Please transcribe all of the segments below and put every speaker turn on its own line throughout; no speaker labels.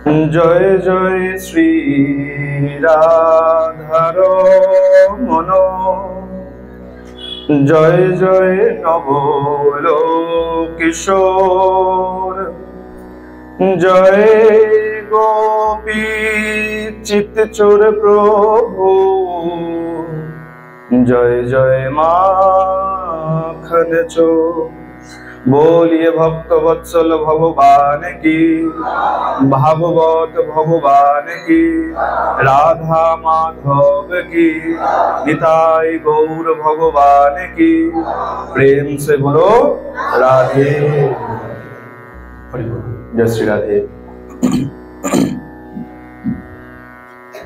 জয় জয় শ্রী রাধার মন, জয় জয় নবল কিশোর, জয় গোপী চিত্তচোর প্রভু, জয় জয় মাখন চোর। बोलिए भक्त वत्सल भगवान की, भागवत भगवान की, राधा माधव की, निताई गौर भगवान की। प्रेम से बोलो राधे। जय श्री राधे।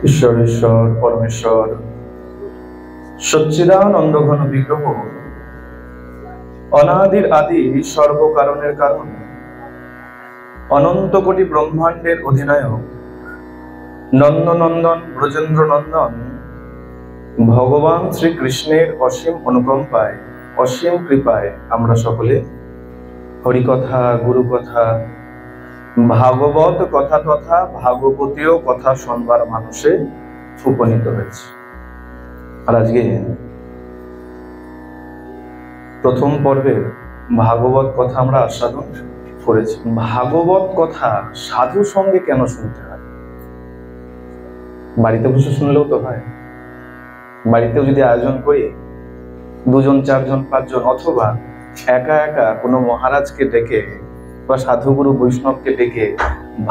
ईश्वर ईश्वर परमेश्वर सच्चिदानंद घन विग्रह, अनादिर आदि सर्वकारणेर कारण, अनंत कोटि ब्रह्मांडेर अधिनायक, नंदनंदन ब्रजेंद्र नंदन भगवान श्री कृष्णेर असीम अनुकंपाय असीम कृपाय आमरा सकले हरिकथा गुरुकथा भागवत कथा तथा भागवतीय कथा शुनबार मानुषे उपनीत हयेछि। आर आजके प्रथम पर्वे भागवत कथा आमरा आस्वादन करेছি। भागवत कथा साधु संगे केन शुनते हय? बाड़ीते बसे शुनलेও तो হয়, बाड़ीतेও যদি आयोजन करी দুজন চারজন পাঁচজন অথবা একা একা কোনো মহারাজকে ডেকে বা সাধুগুরু বৈষ্ণবকে ডেকে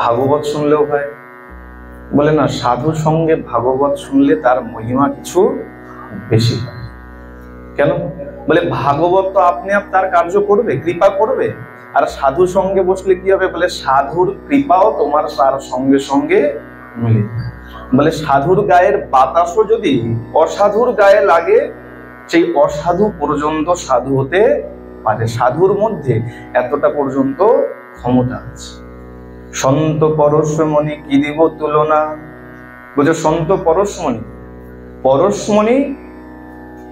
ভাগবত শুনলেও হয়। বলে না, সাধু সঙ্গে ভাগবত শুনলে তার মহিমা কিছু বেশি হয়। কেন? বলে ভাগবত তো আপনি আপ তার কার্য করবে, কৃপা করবে। আর সাধু সঙ্গে বসলে কি হবে? বলে সাধুর কৃপাও তোমার তার সঙ্গে সঙ্গে মিলে। বলে সাধুর গায়ের বাতাসও যদি অসাধুর গায়ে লাগে, সেই অসাধু পর্যন্ত সাধু হতে পারে। সাধুর মধ্যে এতটা পর্যন্ত ক্ষমতা আছে। সন্ত পরশমণি কি দিব তুলনা। বুঝো, সন্ত পরশমণি, পরশমণি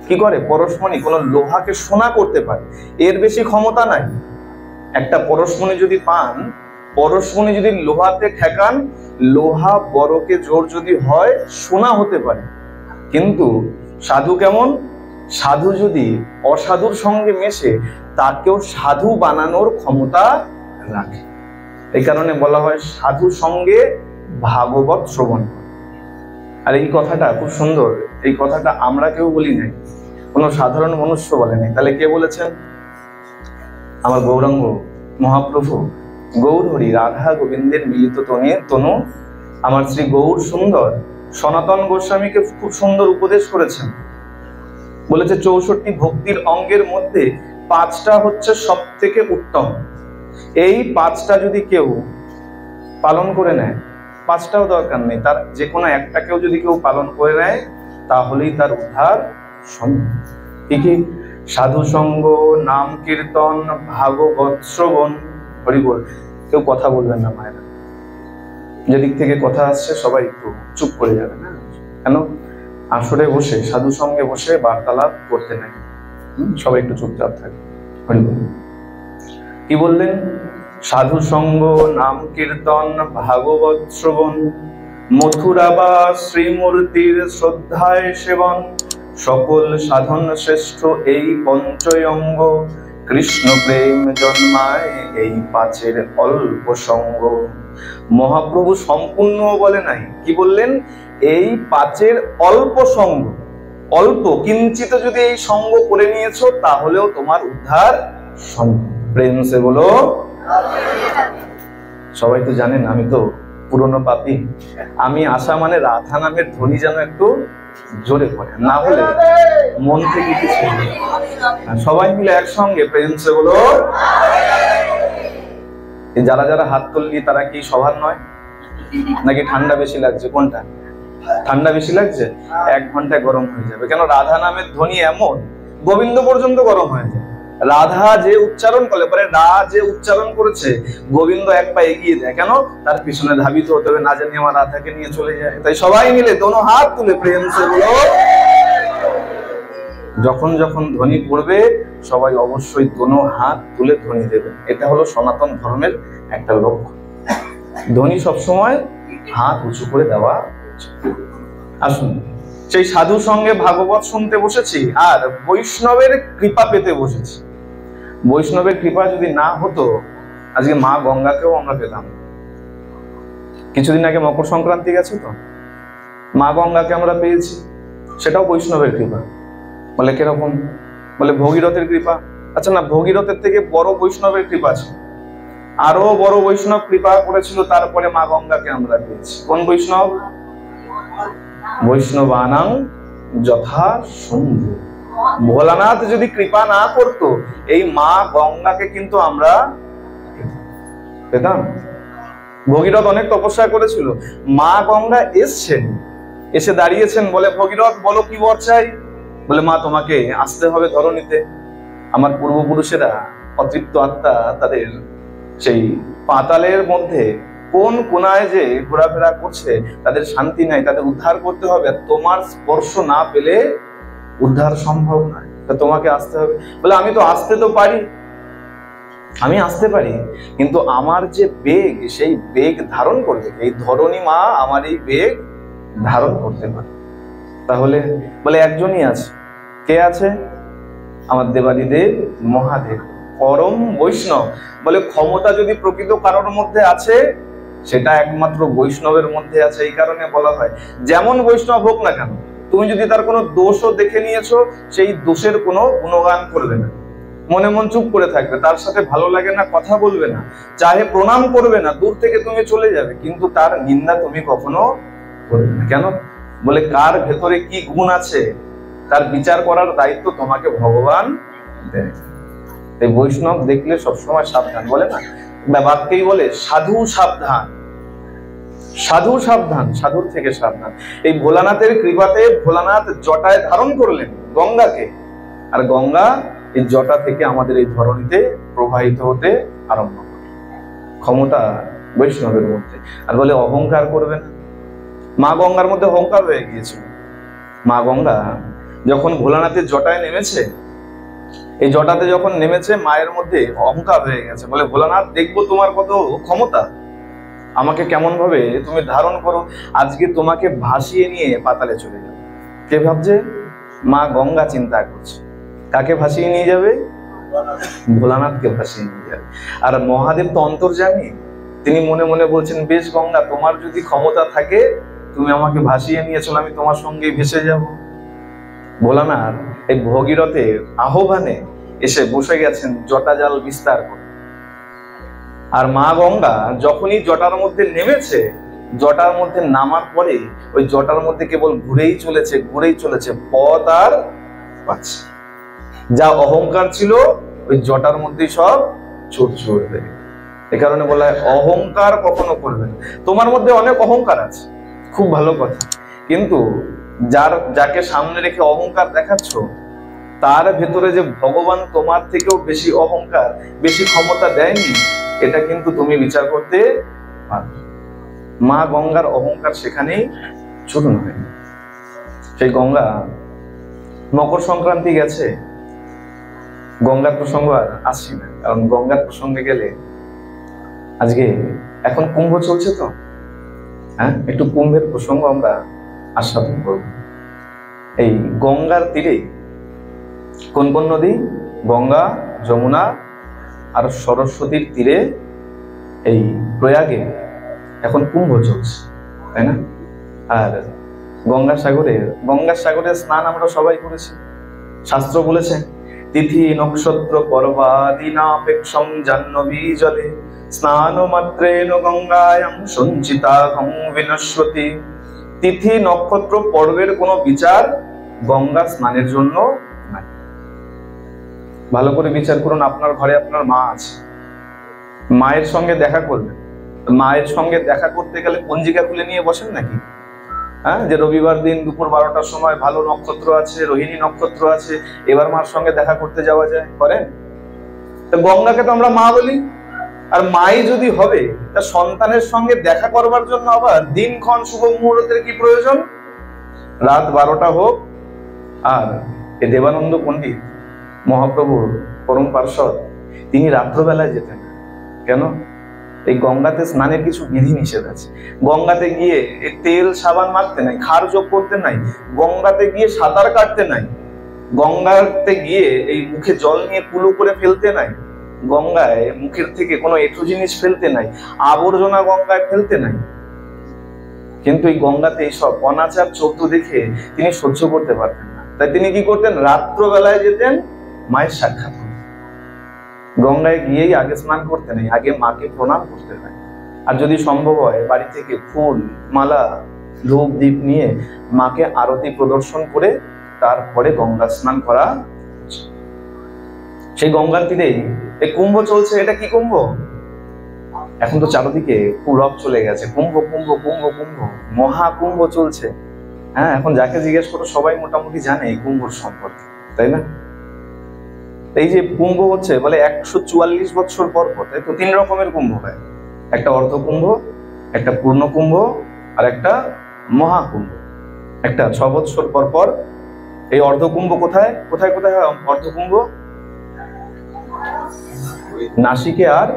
কি করে? পরশমণি কোন লোহাকে সোনা করতে পারে, এর বেশি ক্ষমতা নাই। একটা পরশমণি যদি পান, পরশমণি যদি লোহাতে ঠেকান, লোহা বড়কে জোর যদি হয় সোনা হতে পারে। কিন্তু সাধু কেমন? সাধু যদি অসাধুর সঙ্গে মেশে, তাকেও সাধু বানানোর ক্ষমতা রাখে। এই কারণে বলা হয় সাধু সঙ্গে ভাগবত শ্রবণ। আর এই কথাটা খুব সুন্দর। এই কথাটা আমরা কেউ বলি নাই, কোন সাধারণ মনুষ্য বলেনি। তাহলে কে বলেছেন? আমার গৌরাঙ্গ মহাপ্রভু গৌর হরি রাধা গোবিন্দের মিলিত তনু আমার শ্রী গৌর সুন্দর সনাতন গোস্বামীকে খুব সুন্দর উপদেশ করেছেন। বলেছে 64 ভক্তির অঙ্গের মধ্যে 5টা হচ্ছে সব থেকে উত্তম। এই 5টা যদি কেউ পালন করে নেয়, 5টাও দরকার নেই, তার যে কোনো একটাকেও যদি কেউ পালন করে নেয়, তাহলেই তার উদ্ধার সম্ভব। কি? সাধু সঙ্গ, নাম কীর্তন, ভাগবত শ্রবণ। হরি বল। কেউ কথা বলবেন না মায়েরা, যেদিক থেকে কথা আসছে সবাই একটু চুপ করে যাবে না। কেন? আসরে বসে সাধু সঙ্গে বসে বার্তালাপ করতে নাই, সবাই একটু চুপচাপ থাকে। হরি বল। কি বললেন? সাধু সঙ্গ, নাম কীর্তন, ভাগবত শ্রবণ, মথুরা বা শ্রীমূর্তির শ্রদ্ধায় সেবন, সকল সাধন শ্রেষ্ঠ এই পঞ্চয়ঙ্গ, কৃষ্ণ প্রেম জন্মায় এই 5এর অল্প সঙ্গ। মহাপ্রভু সম্পূর্ণ বলে নাই, কি বললেন? এই 5এর অল্প সঙ্গ। অল্প কিঞ্চিত যদি এই সঙ্গ করে নিয়েছো, তাহলেও তোমার উদ্ধার সম্ভব। প্রেম সে বলো। সবাই তো জানেন আমি তো পুরনো পাপী। আমি আসা মানে রাধা নামের ধ্বনি যেন একটু জোরে পড়ে, না হলে মন থেকে কিছু। সবাই মিলে একসঙ্গে প্রেম সে বলো। যারা যারা হাত তুললি তারা কি সবার নয়? নাকি ঠান্ডা বেশি লাগছে? কোনটা? ঠান্ডা বেশি লাগছে? 1 ঘন্টায় গরম হয়ে যাবে। কেন? রাধা নামের ধ্বনি এমন, গোবিন্দ পর্যন্ত গরম হয়ে যায়। রাধা যে উচ্চারণ করে, পরে রা যে উচ্চারণ করেছে, গোবিন্দ এক পা এগিয়ে দেয়। কেন? তার পিছনে ধাবিত হতে হবে, না জানি আমার রাধাকে নিয়ে চলে যায়। তাই সবাই মিলে দোনো হাত তুলে প্রেম সে বলো। যখন যখন ধ্বনি পড়বে সবাই অবশ্যই দোনো হাত তুলে ধ্বনি দেবেন। এটা হলো সনাতন ধর্মের একটা লক্ষ্য। ধনী সবসময় হাত উঁচু করে দেওয়া। আসুন, সেই সাধুর সঙ্গে ভাগবত শুনতে বসেছি আর বৈষ্ণবের কৃপা পেতে বসেছি। বৈষ্ণবের কৃপা যদি না হতো আজকে মা গঙ্গাকেও আমরা পেতাম। কিছুদিন আগে মকর সংক্রান্তি গেছে তো, মা গঙ্গাকে আমরা পেয়েছি, সেটাও বৈষ্ণবের কৃপা। বলে কিরকম? বলে ভগীরথের কৃপা। আচ্ছা না, ভগীরথের থেকে বড় বৈষ্ণবের কৃপা ছিল, আরো বড় বৈষ্ণব কৃপা করেছিল, তারপরে মা গঙ্গাকে আমরা পেয়েছি। কোন বৈষ্ণব? বৈষ্ণবানাং যথা শম্ভু। ভোলানাথ যদি কৃপা না করতো এই মা গঙ্গাকে কিন্তু আমরা পেতাম। ভগীরথ অনেক তপস্যা করেছিল, মা গঙ্গা এসছেন, এসে দাঁড়িয়েছেন, বলে ভগীরথ বলো কি বর চাই? বলে মা তোমাকে আসতে হবে ধরণীতে। আমার পূর্বপুরুষেরা অতৃপ্ত আত্মা তাদের সেই পাতালের মধ্যে কোন কোনায় যে ঘোরাফেরা করছে, তাদের শান্তি নাই, তাদের উদ্ধার করতে হবে। তোমার স্পর্শ না পেলে উদ্ধার সম্ভব নয়, তা তোমাকে আসতে হবে। বলে আমি তো আসতে তো পারি, আমি আসতে পারি, কিন্তু আমার যে বেগ, সেই বেগ ধারণ করবে এই ধরণী মা, আমার এই বেগ ধারণ করতে পারে। তাহলে বলে একজনই আছে। কে আছে? আমার দেবাদিদেব মহাদেব, পরম বৈষ্ণব। বলে ক্ষমতা যদি প্রকৃত কারোর মধ্যে আছে, সেটা একমাত্র বৈষ্ণবের মধ্যে আছে। এই কারণে বলা হয় যেমন বৈষ্ণব হোক না কেন, তুমি যদি তার কোনো দোষও দেখে নিয়েছো, সেই দোষের কোনো গুণগান করবে না, মনে মন চুপ করে থাকবে, তার সাথে ভালো লাগে না কথা বলবে না, চাহে প্রণাম করবে না, দূর থেকে তুমি চলে যাবে, কিন্তু তার নিন্দা তুমি কখনো করবে না। কেন? বলে কার ভেতরে কি গুণ আছে তার বিচার করার দায়িত্ব তোমাকে ভগবান দেয়। এই বৈষ্ণব দেখলে সবসময় সাবধান। বলে না, বাক্যেই বলে সাধু সাবধান, সাধু সাবধান, সাধুর থেকে সাবধান। এই ভোলানাথের কৃপাতে ভোলানাথ জটায় ধারণ করলেন গঙ্গাকে, আর গঙ্গা এই জটা থেকে আমাদের এই ধরণীতে প্রবাহিত হতে আরম্ভ করে। ক্ষমতা বৈষ্ণবের মধ্যে। আর বলে অহংকার করবে না। মা গঙ্গার মধ্যে অহংকার হয়ে গিয়েছিল। মা গঙ্গা যখন ভোলানাথের জটায় নেমেছে, এই জটাতে যখন নেমেছে, মায়ের মধ্যে অহংকার হয়ে গেছে। বলে ভোলানাথ দেখবো তোমার কত ক্ষমতা, আমাকে কেমন ভাবে তুমি ধারণ করো, আজকে তোমাকে ভাসিয়ে নিয়ে পাতালে চলে যাবে। কে ভাবছে? মা গঙ্গা চিন্তা করছে কাকে ভাসিয়ে নিয়ে যাবে? ভোলানাথকে ভাসিয়ে নিয়ে যাবে। আর মহাদেব তো অন্তর্যামী, তিনি মনে মনে বলছেন বেশ গঙ্গা, তোমার যদি ক্ষমতা থাকে তুমি আমাকে ভাসিয়ে নিয়ে চলো, আমি তোমার সঙ্গে ভেসে যাব। ভোলানাথ এই ভগীরথের আহ্বানে এসে বসে গেছেন জটাজাল বিস্তার করে। আর মা গঙ্গা যখনই জটার মধ্যে নেমেছে, জটার মধ্যে নামার পরে ওই জটার মধ্যে কেবল ঘুরেই চলেছে, ঘুরেই চলেছে, পথ আর পাচ্ছে। যা অহংকার ছিল ওই জটার মধ্যেই সব ছুট ছুটবে। এ কারণে বলা হয় অহংকার কখনো করবে না। তোমার মধ্যে অনেক অহংকার আছে, খুব ভালো কথা, কিন্তু যাকে সামনে রেখে অহংকার দেখাচ্ছ, তার ভেতরে যে ভগবান তোমার থেকেও বেশি অহংকার, বেশি ক্ষমতা দেয়নি, এটা কিন্তু তুমি বিচার করতে পারবে। মা গঙ্গার অহংকার সেখানেই শুরু হয়। সেই গঙ্গা মকর সংক্রান্তি গেছে, গঙ্গার প্রসঙ্গ আর আসছি না, কারণ গঙ্গার প্রসঙ্গে গেলে আজকে এখন কুম্ভ চলছে তো, হ্যাঁ, একটু কুম্ভের প্রসঙ্গ আমরা আস্বাদন করব। এই গঙ্গার তীরে কোন কোন নদী? গঙ্গা, যমুনা আর সরস্বতীর তীরে এই প্রয়াগে এখন কুম্ভ চলছে, তাই না? আর গঙ্গার সাগরে স্নান আমরা সবাই করেছি। শাস্ত্র বলেছে তিথি নক্ষত্র পর্বাদিনাপেক্ষং জাহ্নবী জলে স্নান মাত্রেন গঙ্গায়াং সঞ্চিতাহং বিনশ্বতি। তিথি নক্ষত্র পর্বের কোনো বিচার গঙ্গা স্নানের জন্য নাই। ভালো করে বিচার করুন, আপনার ঘরে আপনার মা আছে, মায়ের সঙ্গে দেখা করবেন। মায়ের সঙ্গে দেখা করতে গেলে পঞ্জিকা খুলে নিয়ে বসেন নাকি? হ্যাঁ, যে রবিবার দিন দুপুর 12টার সময় ভালো নক্ষত্র আছে, রোহিণী নক্ষত্র আছে, এবার মার সঙ্গে দেখা করতে যাওয়া যায়, করেন? তো গঙ্গাকে তো আমরা মা বলি, আর মাই যদি হবে তা সন্তানের সঙ্গে দেখা করবার জন্য আবার দিনক্ষণ শুভ মুহূর্তের কি প্রয়োজন? রাত 12টা হোক। আর এ দেবানন্দ পণ্ডিত মহাপ্রভুর পরম পার্ষদ, তিনি রাত্রবেলায় যেতেন। কেন? এই গঙ্গাতে স্নানের কিছু বিধি নিষেধ আছে। গঙ্গাতে গিয়ে এই তেল সাবান মাখতে নাই, ক্ষার যোগ করতে নাই, গঙ্গাতে গিয়ে সাঁতার কাটতে নাই, গঙ্গাতে গিয়ে এই মুখে জল নিয়ে কুলো করে ফেলতে নাই, গঙ্গায় মুখের থেকে কোনো এঁঠো জিনিস ফেলতে নাই, আবর্জনা গঙ্গায় ফেলতে নাই। কিন্তু এই গঙ্গাতে এইসব অনাচার চলতে দেখে তিনি সহ্য করতে পারতেন না। তাই তিনি কি করতেন? রাত্রবেলায় যেতেন মায়ের সাক্ষাৎ করতেন। গঙ্গায় গিয়েই আগে স্নান করতে নেই, আগে মাকে প্রণাম করতে হয়। আর যদি সম্ভব হয় বাড়ি থেকে ফুল মালা ধূপ দীপ নিয়ে মাকে আরতি প্রদর্শন করে তারপরে গঙ্গা স্নান করা। সেই গঙ্গার তীরেই এই কুম্ভ চলছে। এটা কি কুম্ভ? এখন তো চারদিকে কুরব চলে গেছে, কুম্ভ কুম্ভ কুম্ভ কুম্ভ, মহাকুম্ভ চলছে। হ্যাঁ, এখন যাকে জিজ্ঞেস করো সবাই মোটামুটি জানে এই কুম্ভর সম্পর্কে, তাই না? এই যে কুম্ভ হচ্ছে বলে 144 বছর পর পর, তাই তো 3 রকমের কুম্ভ হয়। একটা অর্ধকুম্ভ, একটা পূর্ণ কুম্ভ, আর একটা মহাকুম্ভ। একটা 6 বছর পর পর। এই অর্ধকুম্ভ কোথায় কোথায় কোথায় হয়? অর্ধকুম্ভ নাসিকে আর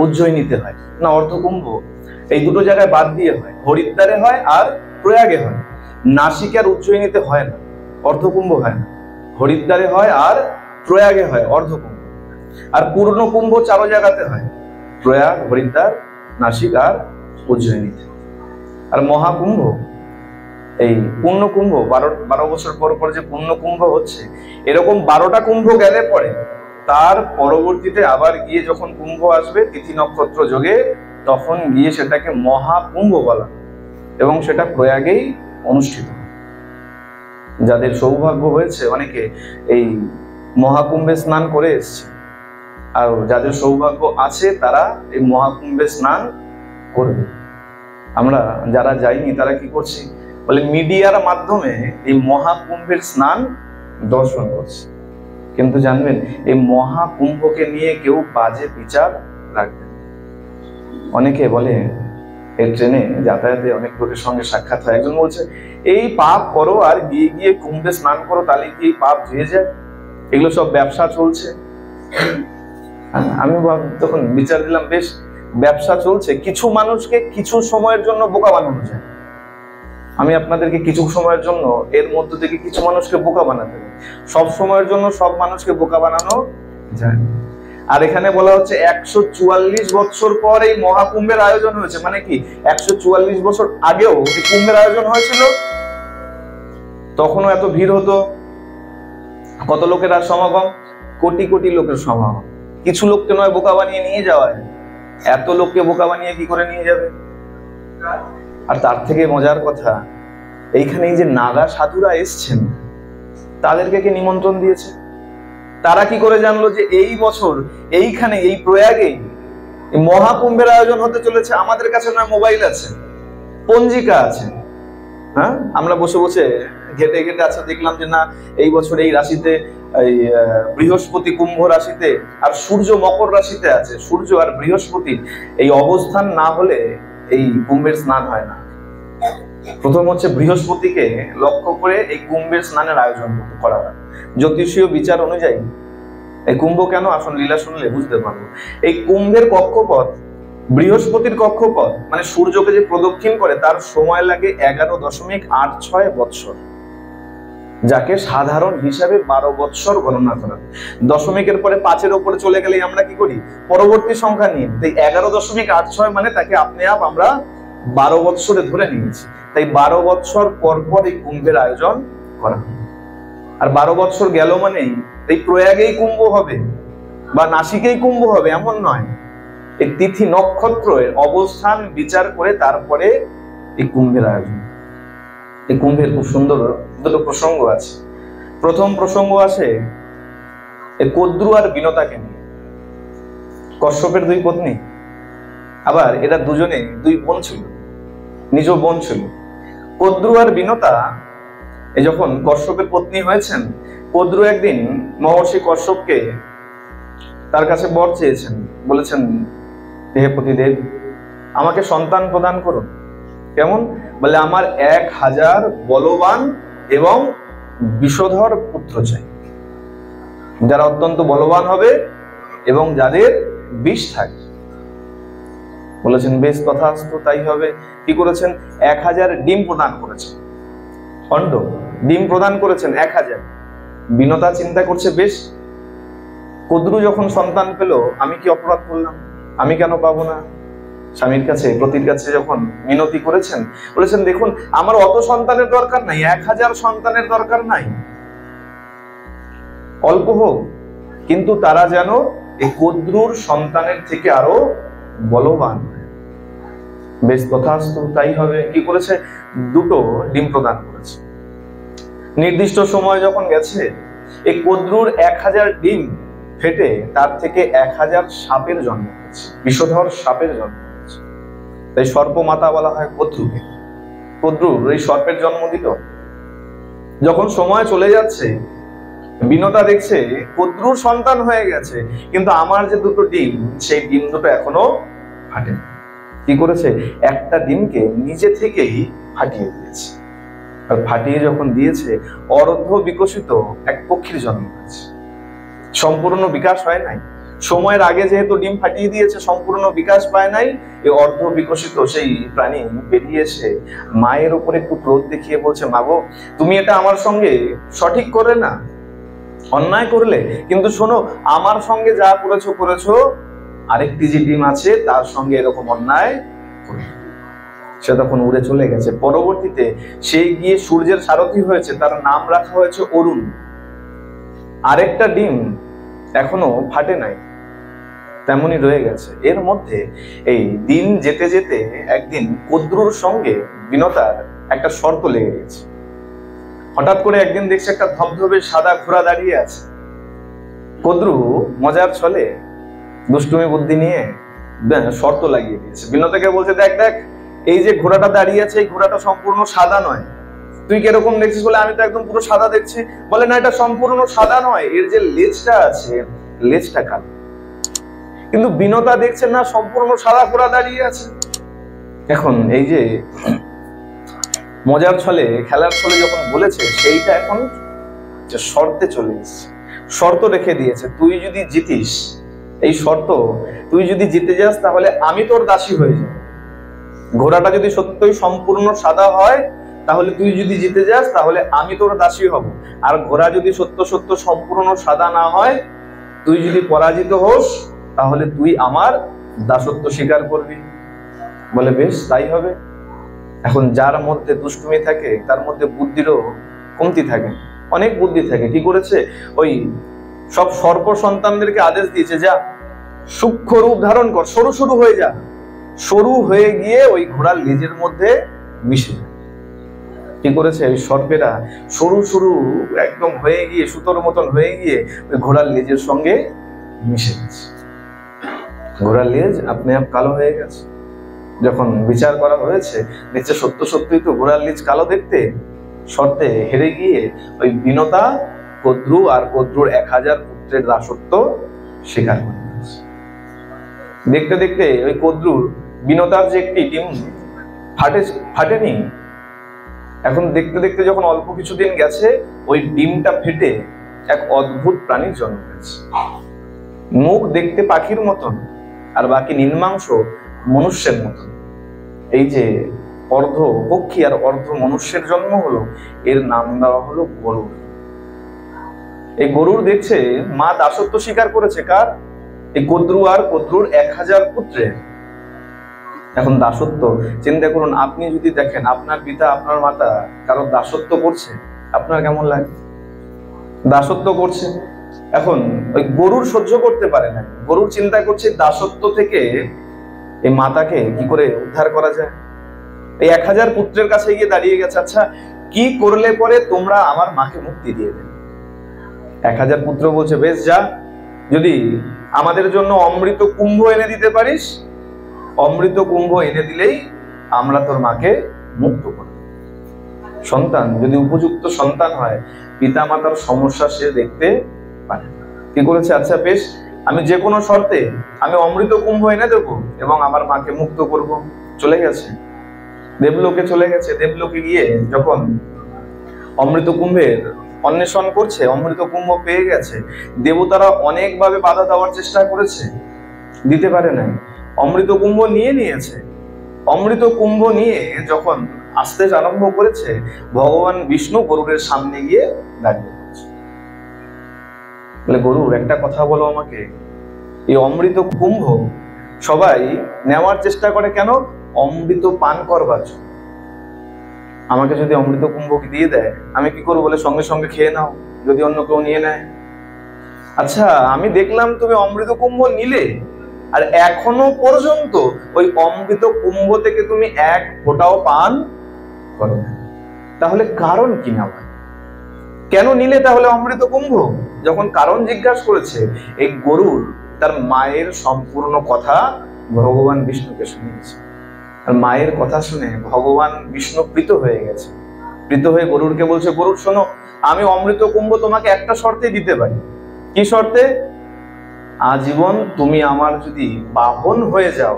উজ্জয়িনীতে হয় না। অর্ধকুম্ভ এই দুটো জায়গায় বাদ দিয়ে হয়, হরিদ্বারে হয় আর প্রয়াগে হয়। নাসিকে আর উজ্জয়িনীতে হয় না, অর্ধকুম্ভ হয় না। হরিদ্বারে হয় আর প্রয়াগে হয় অর্ধকুম্ভ। আর পূর্ণ কুম্ভ 4 জায়গাতে হয়, প্রয়াগ, হরিদ্বার, নাসিক আর উজ্জয়িনীতে। আর মহাকুম্ভ এই পূর্ণ কুম্ভ 12 বছর পর পর যে পূর্ণ কুম্ভ হচ্ছে, এরকম 12টা কুম্ভ গেলে পরে তার পরবর্তীতে আবার গিয়ে যখন কুম্ভ আসবে তিথি নক্ষত্র যোগে, তখন গিয়ে সেটাকে মহাকুম্ভ বলা, এবং সেটা প্রয়াগেই অনুষ্ঠিত। যাদের সৌভাগ্য হয়েছে অনেকে এই মহাকুম্ভে স্নান করে এসছে, আর যাদের সৌভাগ্য আছে তারা এই মহাকুম্ভে স্নান করবে। আমরা যারা যাইনি তারা কি করছি বলে মিডিয়ার মাধ্যমে এই মহাকুম্ভের স্নান দর্শন করছে। কিন্তু জানবেন এই মহাকুম্ভকে নিয়ে কেউ বাজে বিচার রাখবেন। অনেকে বলে, এই ট্রেনে যাতায়াতে অনেক লোকের সঙ্গে সাক্ষাৎ হয়, একজন বলছে এই পাপ করো আর গিয়ে গিয়ে কুম্ভে স্নান করো, তাহলে কি এই পাপ ধুয়ে যায়? এগুলো সব ব্যবসা চলছে। আমি তখন বিচার দিলাম, বেশ ব্যবসা চলছে, কিছু মানুষকে কিছু সময়ের জন্য বোকা বানানো যায়। আমি আপনাদেরকে কিছু সময়ের জন্য এর মধ্য থেকে কিছু মানুষকে বোকা বানাতে পারি, সব সময়ের জন্য সব মানুষকে বোকা বানানো যায়। আর এখানে বলা হচ্ছে 144 বছর পর এই মহাকুম্ভের আয়োজন হয়েছে। মানে কি 144 বছর আগেও এই কুম্ভের আয়োজন হয়েছিল, তখনও এত ভিড় হতো। কত লোকের আর সমাগম? কোটি কোটি লোকের সমাগম। কিছু লোককে নয় বোকা বানিয়ে নিয়ে যাওয়া, এত লোককে বোকা বানিয়ে কি করে নিয়ে যাবে? আর তার থেকে মজার কথা, এইখানে এই যে নাগা সাধুরা এসছেন, তাদেরকে কে নিমন্ত্রণ দিয়েছে? তারা কি করে জানলো যে এই বছর এইখানে এই প্রয়াগেই মহাকুম্ভের আয়োজন হতে চলেছে? আমাদের কাছে নয় মোবাইল আছে, পঞ্জিকা আছে। হ্যাঁ, আমরা বসে বসে ঘেটে ঘেটে আছে, দেখলাম যে না এই বছর এই রাশিতে এই বৃহস্পতি কুম্ভ রাশিতে আর সূর্য মকর রাশিতে আছে। সূর্য আর বৃহস্পতি এই অবস্থান না হলে এই কুম্ভের স্নান হয় না। প্রথম হচ্ছে বৃহস্পতিকে লক্ষ্য করে এই কুম্ভের স্নানের আয়োজন করা হয়। জ্যোতিষীয় বিচার অনুযায়ী এই কুম্ভ কেন, আসল লীলা শুনলে বুঝতে পারবো। এই কুম্ভের কক্ষপথ, বৃহস্পতির কক্ষপথ মানে সূর্যকে যে প্রদক্ষিণ করে, তার সময় লাগে 11.86 বৎসর, যাকে সাধারণ হিসাবে 12 বৎসর গণনা করা। দশমিকের পরে 5-এর উপরে চলে গেলে আমরা কি করি? পরবর্তী সংখ্যা নিয়ে। তাই 11.86 মানে তাকে আপনি আমরা 12 বৎসরে ধরে নিয়েছি। তাই 12 বৎসর পর পর এই কুম্ভের আয়োজন করা। আর 12 বৎসর গেল মানেই এই প্রয়াগেই কুম্ভ হবে বা নাসিকেই কুম্ভ হবে এমন নয়। এই তিথি নক্ষত্রের অবস্থান বিচার করে তারপরে এই কুম্ভের আয়োজন। এই কুম্ভের খুব সুন্দর দুটো প্রসঙ্গ আছে। প্রথম প্রসঙ্গ আসে এই কদ্রু আর বিনতাকে নিয়ে। কশ্যপের 2 পত্নী, আবার এরা দুজনে 2 বোন ছিল, নিজ বোন ছিল। কদ্রু আর বিনতা এই যখন কশ্যপের পত্নী হয়েছেন, কদ্রু একদিন মহর্ষি কশ্যপকে তার কাছে বর চেয়েছেন, বলেছেন হে পতিদেব আমাকে সন্তান প্রদান করুন। কেমন? বলে আমার 1000 বলবান এবং বিষধর পুত্র চাই, যারা অত্যন্ত বলবান হবে এবং যাদের বিষ থাকে। বলেছেন বেশ তথাস্তু তাই হবে। কি করেছেন? 1000 ডিম প্রদান করেছেন। অণ্ড ডিম প্রদান করেছেন 1000। বিনতা চিন্তা করছে, বেশ কদ্রু যখন সন্তান পেল, আমি কি অপরাধ করলাম? আমি কেন পাবো না? স্বামীর কাছে, পতির কাছে যখন মিনতি করেছেন, বলেছেন দেখুন আমার অত সন্তানের দরকার নাই, 1000 সন্তানের দরকার নাই, অল্প হোক, কিন্তু তারা যেন এই কদ্রুর সন্তানের থেকে আরো বলবান। বেশ তথাস্তু তাই হবে। কি করেছে? 2টো ডিম প্রদান করেছে। নির্দিষ্ট সময় যখন গেছে, এই কদ্রুর 1000 ডিম ফেটে তার থেকে 1000 সাপের জন্ম হয়েছে, বিষধর সাপের জন্ম হয়েছে। তাই সর্প মাতা বলা হয় কদ্রুকে। কদ্রুর এই সর্পের জন্ম দিল। যখন সময় চলে যাচ্ছে, বিনতা দেখছে কদ্রুর সন্তান হয়ে গেছে, কিন্তু আমার যে 2টো ডিম, সেই ডিম 2টো এখনো ফাটে। কি করেছে? একটা ডিমকে নিজে থেকেই ফাটিয়ে দিয়েছে। আর ফাটিয়ে যখন দিয়েছে, অর্ধ বিকশিত এক পক্ষীর জন্ম হয়েছে। সম্পূর্ণ বিকাশ হয় নাই। সময়ের আগে যেহেতু ডিম ফাটিয়ে দিয়েছে, সম্পূর্ণ বিকাশ পায় নাই, এই অর্ধ বিকশিত সেই প্রাণী বেরিয়ে এসে মায়ের উপরে একটু ক্রোধ দেখিয়ে বলছে, মাগো তুমি এটা আমার সঙ্গে সঠিক করে না, অন্যায় করলে, কিন্তু শোনো আমার সঙ্গে যা করেছো করেছো, আরেকটি যে ডিম আছে তার সঙ্গে এরকম অন্যায় করে। সে তখন উড়ে চলে গেছে। পরবর্তীতে সে গিয়ে সূর্যের সারথি হয়েছে, তার নাম রাখা হয়েছে অরুণ। আরেকটা ডিম এখনো ফাটে নাই, তেমনই রয়ে গেছে। এর মধ্যে এই দিন যেতে যেতে একদিন কদ্রুর সঙ্গে বিনতার একটা শর্ত লেগে গেছে। হঠাৎ করে একদিন দেখছে একটা ধবধবে সাদা ঘোড়া দাঁড়িয়ে আছে। কদ্রু মজার ছলে দুষ্টুমি বুদ্ধি নিয়ে শর্ত লাগিয়ে দিয়েছে। বিনতাকে বলছে, দেখ দেখ এই যে ঘোড়াটা দাঁড়িয়ে আছে, এই ঘোড়াটা সম্পূর্ণ সাদা নয়। তুই কিরকম দেখছিস? বলে আমি তো একদম পুরো সাদা দেখছি। বলে না, এটা সম্পূর্ণ সাদা নয়, এর যে লেজটা আছে, লেজটা কালো। কিন্তু বিনতা দেখছে না, সম্পূর্ণ সাদা ঘোড়া দাঁড়িয়ে আছে। এখন এই যে মজার ছলে, খেলার ছলে যখন বলেছে, সেইটা এখন শর্তে চলে এসেছে। শর্ত রেখে দিয়েছে, তুই যদি জিতিস, এই শর্ত, তুই যদি জিতে যাস তাহলে আমি তোর দাসী হয়ে যাব। ঘোড়াটা যদি সত্যই সম্পূর্ণ সাদা হয়, তাহলে তুই যদি জিতে যাস তাহলে আমি তোর দাসী হব। আর ঘোড়া যদি সত্য সত্য সম্পূর্ণ সাদা না হয়, তুই যদি পরাজিত হোস, তাহলে তুই আমার দাসত্ব স্বীকার করবি। বলে বেশ তাই হবে। এখন যার মধ্যে দুষ্টুমি থাকে, তার মধ্যে বুদ্ধিরও কমতি থাকে, অনেক বুদ্ধি থাকে। কি করেছে? ওই সব সর্প সন্তানদেরকে আদেশ দিয়েছে, যা সূক্ষ্ম রূপ ধারণ কর, সরু সরু হয়ে যা। সরু হয়ে গিয়ে ওই ঘোড়ার লেজের মধ্যে মিশে যায়। কি করেছে? ওই সর্পেরা সরু সরু একদম হয়ে গিয়ে, সুতোর মতন হয়ে গিয়ে ওই ঘোড়ার লেজের সঙ্গে মিশে গেছে। ঘোড়ার লেজ আপনি আপ কালো হয়ে গেছে। যখন বিচার করা হয়েছে, দেখছে সত্য সত্যই তো ঘোড়ার লেজ কালো দেখতে। শর্তে হেরে গিয়ে ওই বিনতা কদ্রু আর কদ্রুর 1000 পুত্রের দাসত্ব স্বীকার করে নিয়েছে। দেখতে দেখতে ওই কদ্রুর, বিনতার যে একটি ডিম ফাটেনি, এখন দেখতে দেখতে যখন অল্প কিছুদিন গেছে, ওই ডিমটা ফেটে এক অদ্ভুত প্রাণীর জন্ম হয়েছে। মুখ দেখতে পাখির মতন, আর বাকি নিম্নাংশ মনুষ্যের মতন। এই যে অর্ধ পক্ষী আর অর্ধ মনুষ্যের জন্ম হলো, এর নাম দেওয়া হলো গরুর। এই গরুর দেখছে মা দাসত্ব স্বীকার করেছে কার? এই কদ্রু আর কদ্রুর 1000 পুত্রের। এখন দাসত্ব চিন্তা করুন, আপনি যদি দেখেন আপনার পিতা আপনার মাতা কারো দাসত্ব করছে, আপনার কেমন লাগে? দাসত্ব করছে। এখন ওই গরুর সহ্য করতে পারে না। গরুর চিন্তা করছে দাসত্ব থেকে এই মাতাকে কি করে উদ্ধার করা যায়। এই 1000 পুত্রের কাছে গিয়ে দাঁড়িয়ে গেছে, আচ্ছা কি করলে পরে তোমরা আমার মাকে মুক্তি দিয়ে দেবে? 1000 পুত্র বলছে, বেশ যা, যদি আমাদের জন্য অমৃত কুম্ভ এনে দিতে পারিস, অমৃত কুম্ভ এনে দিলেই আমরা তোর মাকে মুক্ত করব। সন্তান যদি উপযুক্ত সন্তান হয়, পিতা মাতার সমস্যা সে দেখতে পারে। কি করেছে? আচ্ছা বেশ, আমি যে কোনো শর্তে আমি অমৃত কুম্ভ এনে দেবো এবং আমার মাকে মুক্ত করব। চলে গেছে দেবলোকে, চলে গেছে। দেবলোকে গিয়ে যখন অমৃত কুম্ভের অন্বেষণ করছে, অমৃত কুম্ভ পেয়ে গেছে। দেবতারা অনেকভাবে বাধা দেওয়ার চেষ্টা করেছে, দিতে পারে নাই। অমৃত কুম্ভ নিয়েছে। অমৃত কুম্ভ নিয়ে যখন আসতে আরম্ভ করেছে, ভগবান বিষ্ণু গরুরের সামনে গিয়ে দাঁড়িয়ে পড়েছে। বলে, গরুর, একটা কথা বলো আমাকে, এই অমৃত কুম্ভ সবাই নেওয়ার চেষ্টা করে কেন? অমৃত পান করবার জন্য। আমাকে যদি অমৃত কুম্ভ দিয়ে দেয়, আমি কি করবো? বলে, সঙ্গে সঙ্গে খেয়ে নাও, যদি অন্য কেউ নিয়ে নেয়। আচ্ছা, আমি দেখলাম তুমি অমৃত কুম্ভ নিলে, আর এখনো পর্যন্ত ওই অমৃত কুম্ভ থেকে তুমি এক ফোঁটাও পান করো না, তাহলে কারণ কি না ভাই? কেন নিলে তাহলে অমৃত কুম্ভ? যখন কারণ জিজ্ঞাসা করেছে, এই গরুর তার মায়ের সম্পূর্ণ কথা ভগবান বিষ্ণুকে শুনিয়েছে। আর মায়ের কথা শুনে ভগবান বিষ্ণু প্রীত হয়ে গেছে। প্রীত হয়ে গরুরকে বলছে, গরুর শোনো, আমি অমৃত কুম্ভ তোমাকে একটা শর্তে দিতে পারি। কি শর্তে? আজীবন তুমি আমার যদি বাহন হয়ে যাও,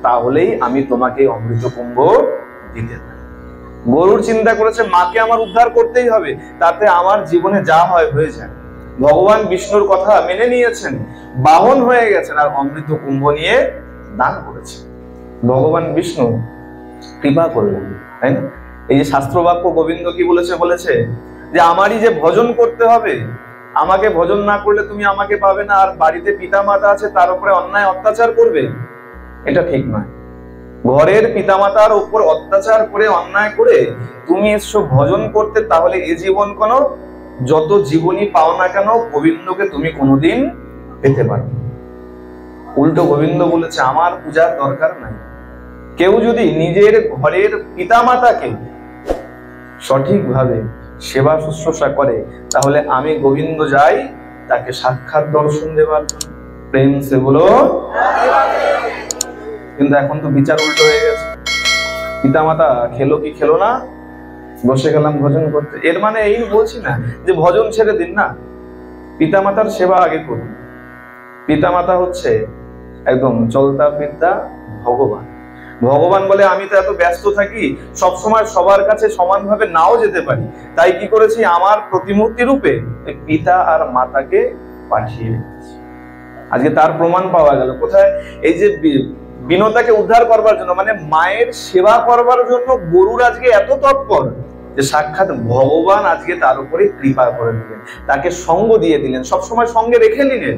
তাহলেই আমি তোমাকে অমৃত কুম্ভ দিতে পারি। গরুর চিন্তা করেছে, মাকে আমার উদ্ধার করতেই হবে, তাতে আমার জীবনে যা হয় হয়ে যায়। ভগবান বিষ্ণুর কথা মেনে নিয়েছেন, বাহন হয়ে গেছেন, আর অমৃত কুম্ভ নিয়ে দান করেছেন। ভগবান বিষ্ণু কৃপা করলেন, তাই না? এই যে শাস্ত্র বাক্য গোবিন্দ কি বলেছে যে আমারই যে ভজন করতে হবে, আমাকে ভজন না করলে তুমি আমাকে পাবে না, আর বাড়িতে পিতা মাতা আছে তার উপরে অন্যায় অত্যাচার করবে, এটা ঠিক নয়। ঘরের পিতামাতার উপর অত্যাচার করে, অন্যায় করে তুমি এসো ভজন করতে, তাহলে এ জীবন কোনো যত জীবনই পাও না কেন, গোবিন্দকে তুমি কোনোদিন পেতে পারবে। উল্টো গোবিন্দ বলেছে, আমার পূজার দরকার নাই। কেউ যদি নিজের ঘরের পিতামাতাকে সঠিকভাবে সেবা শুশ্রূষা করে, তাহলে আমি গোবিন্দ যাই তাকে সাক্ষাৎ দর্শন দেবার জন্য। প্রেম সে বলো। কিন্তু এখন তো বিচার উল্টো হয়ে গেছে। পিতামাতা খেলো কি খেলো না, বসে গেলাম ভজন করতে। এর মানে এই বলছি না যে ভজন ছেড়ে দিন না, পিতামাতার সেবা আগে করুন। পিতামাতা হচ্ছে একদম চলতা ফিরতা ভগবান। ভগবান বলে, আমি তো এত ব্যস্ত থাকি, সবসময় সবার কাছে সমানভাবে নাও যেতে পারি, তাই কি করেছি, আমার প্রতিমূর্তি রূপে পিতা আর মাতাকে পাঠিয়ে রেখেছি। আজকে তার প্রমাণ পাওয়া গেল কোথায়? এই যে বিনতাকে উদ্ধার করবার জন্য, মানে মায়ের সেবা করবার জন্য গরুর আজকে এত তৎপর যে সাক্ষাৎ ভগবান আজকে তার উপরে কৃপা করে দিলেন, তাকে সঙ্গ দিয়ে দিলেন, সবসময় সঙ্গে রেখে নিলেন,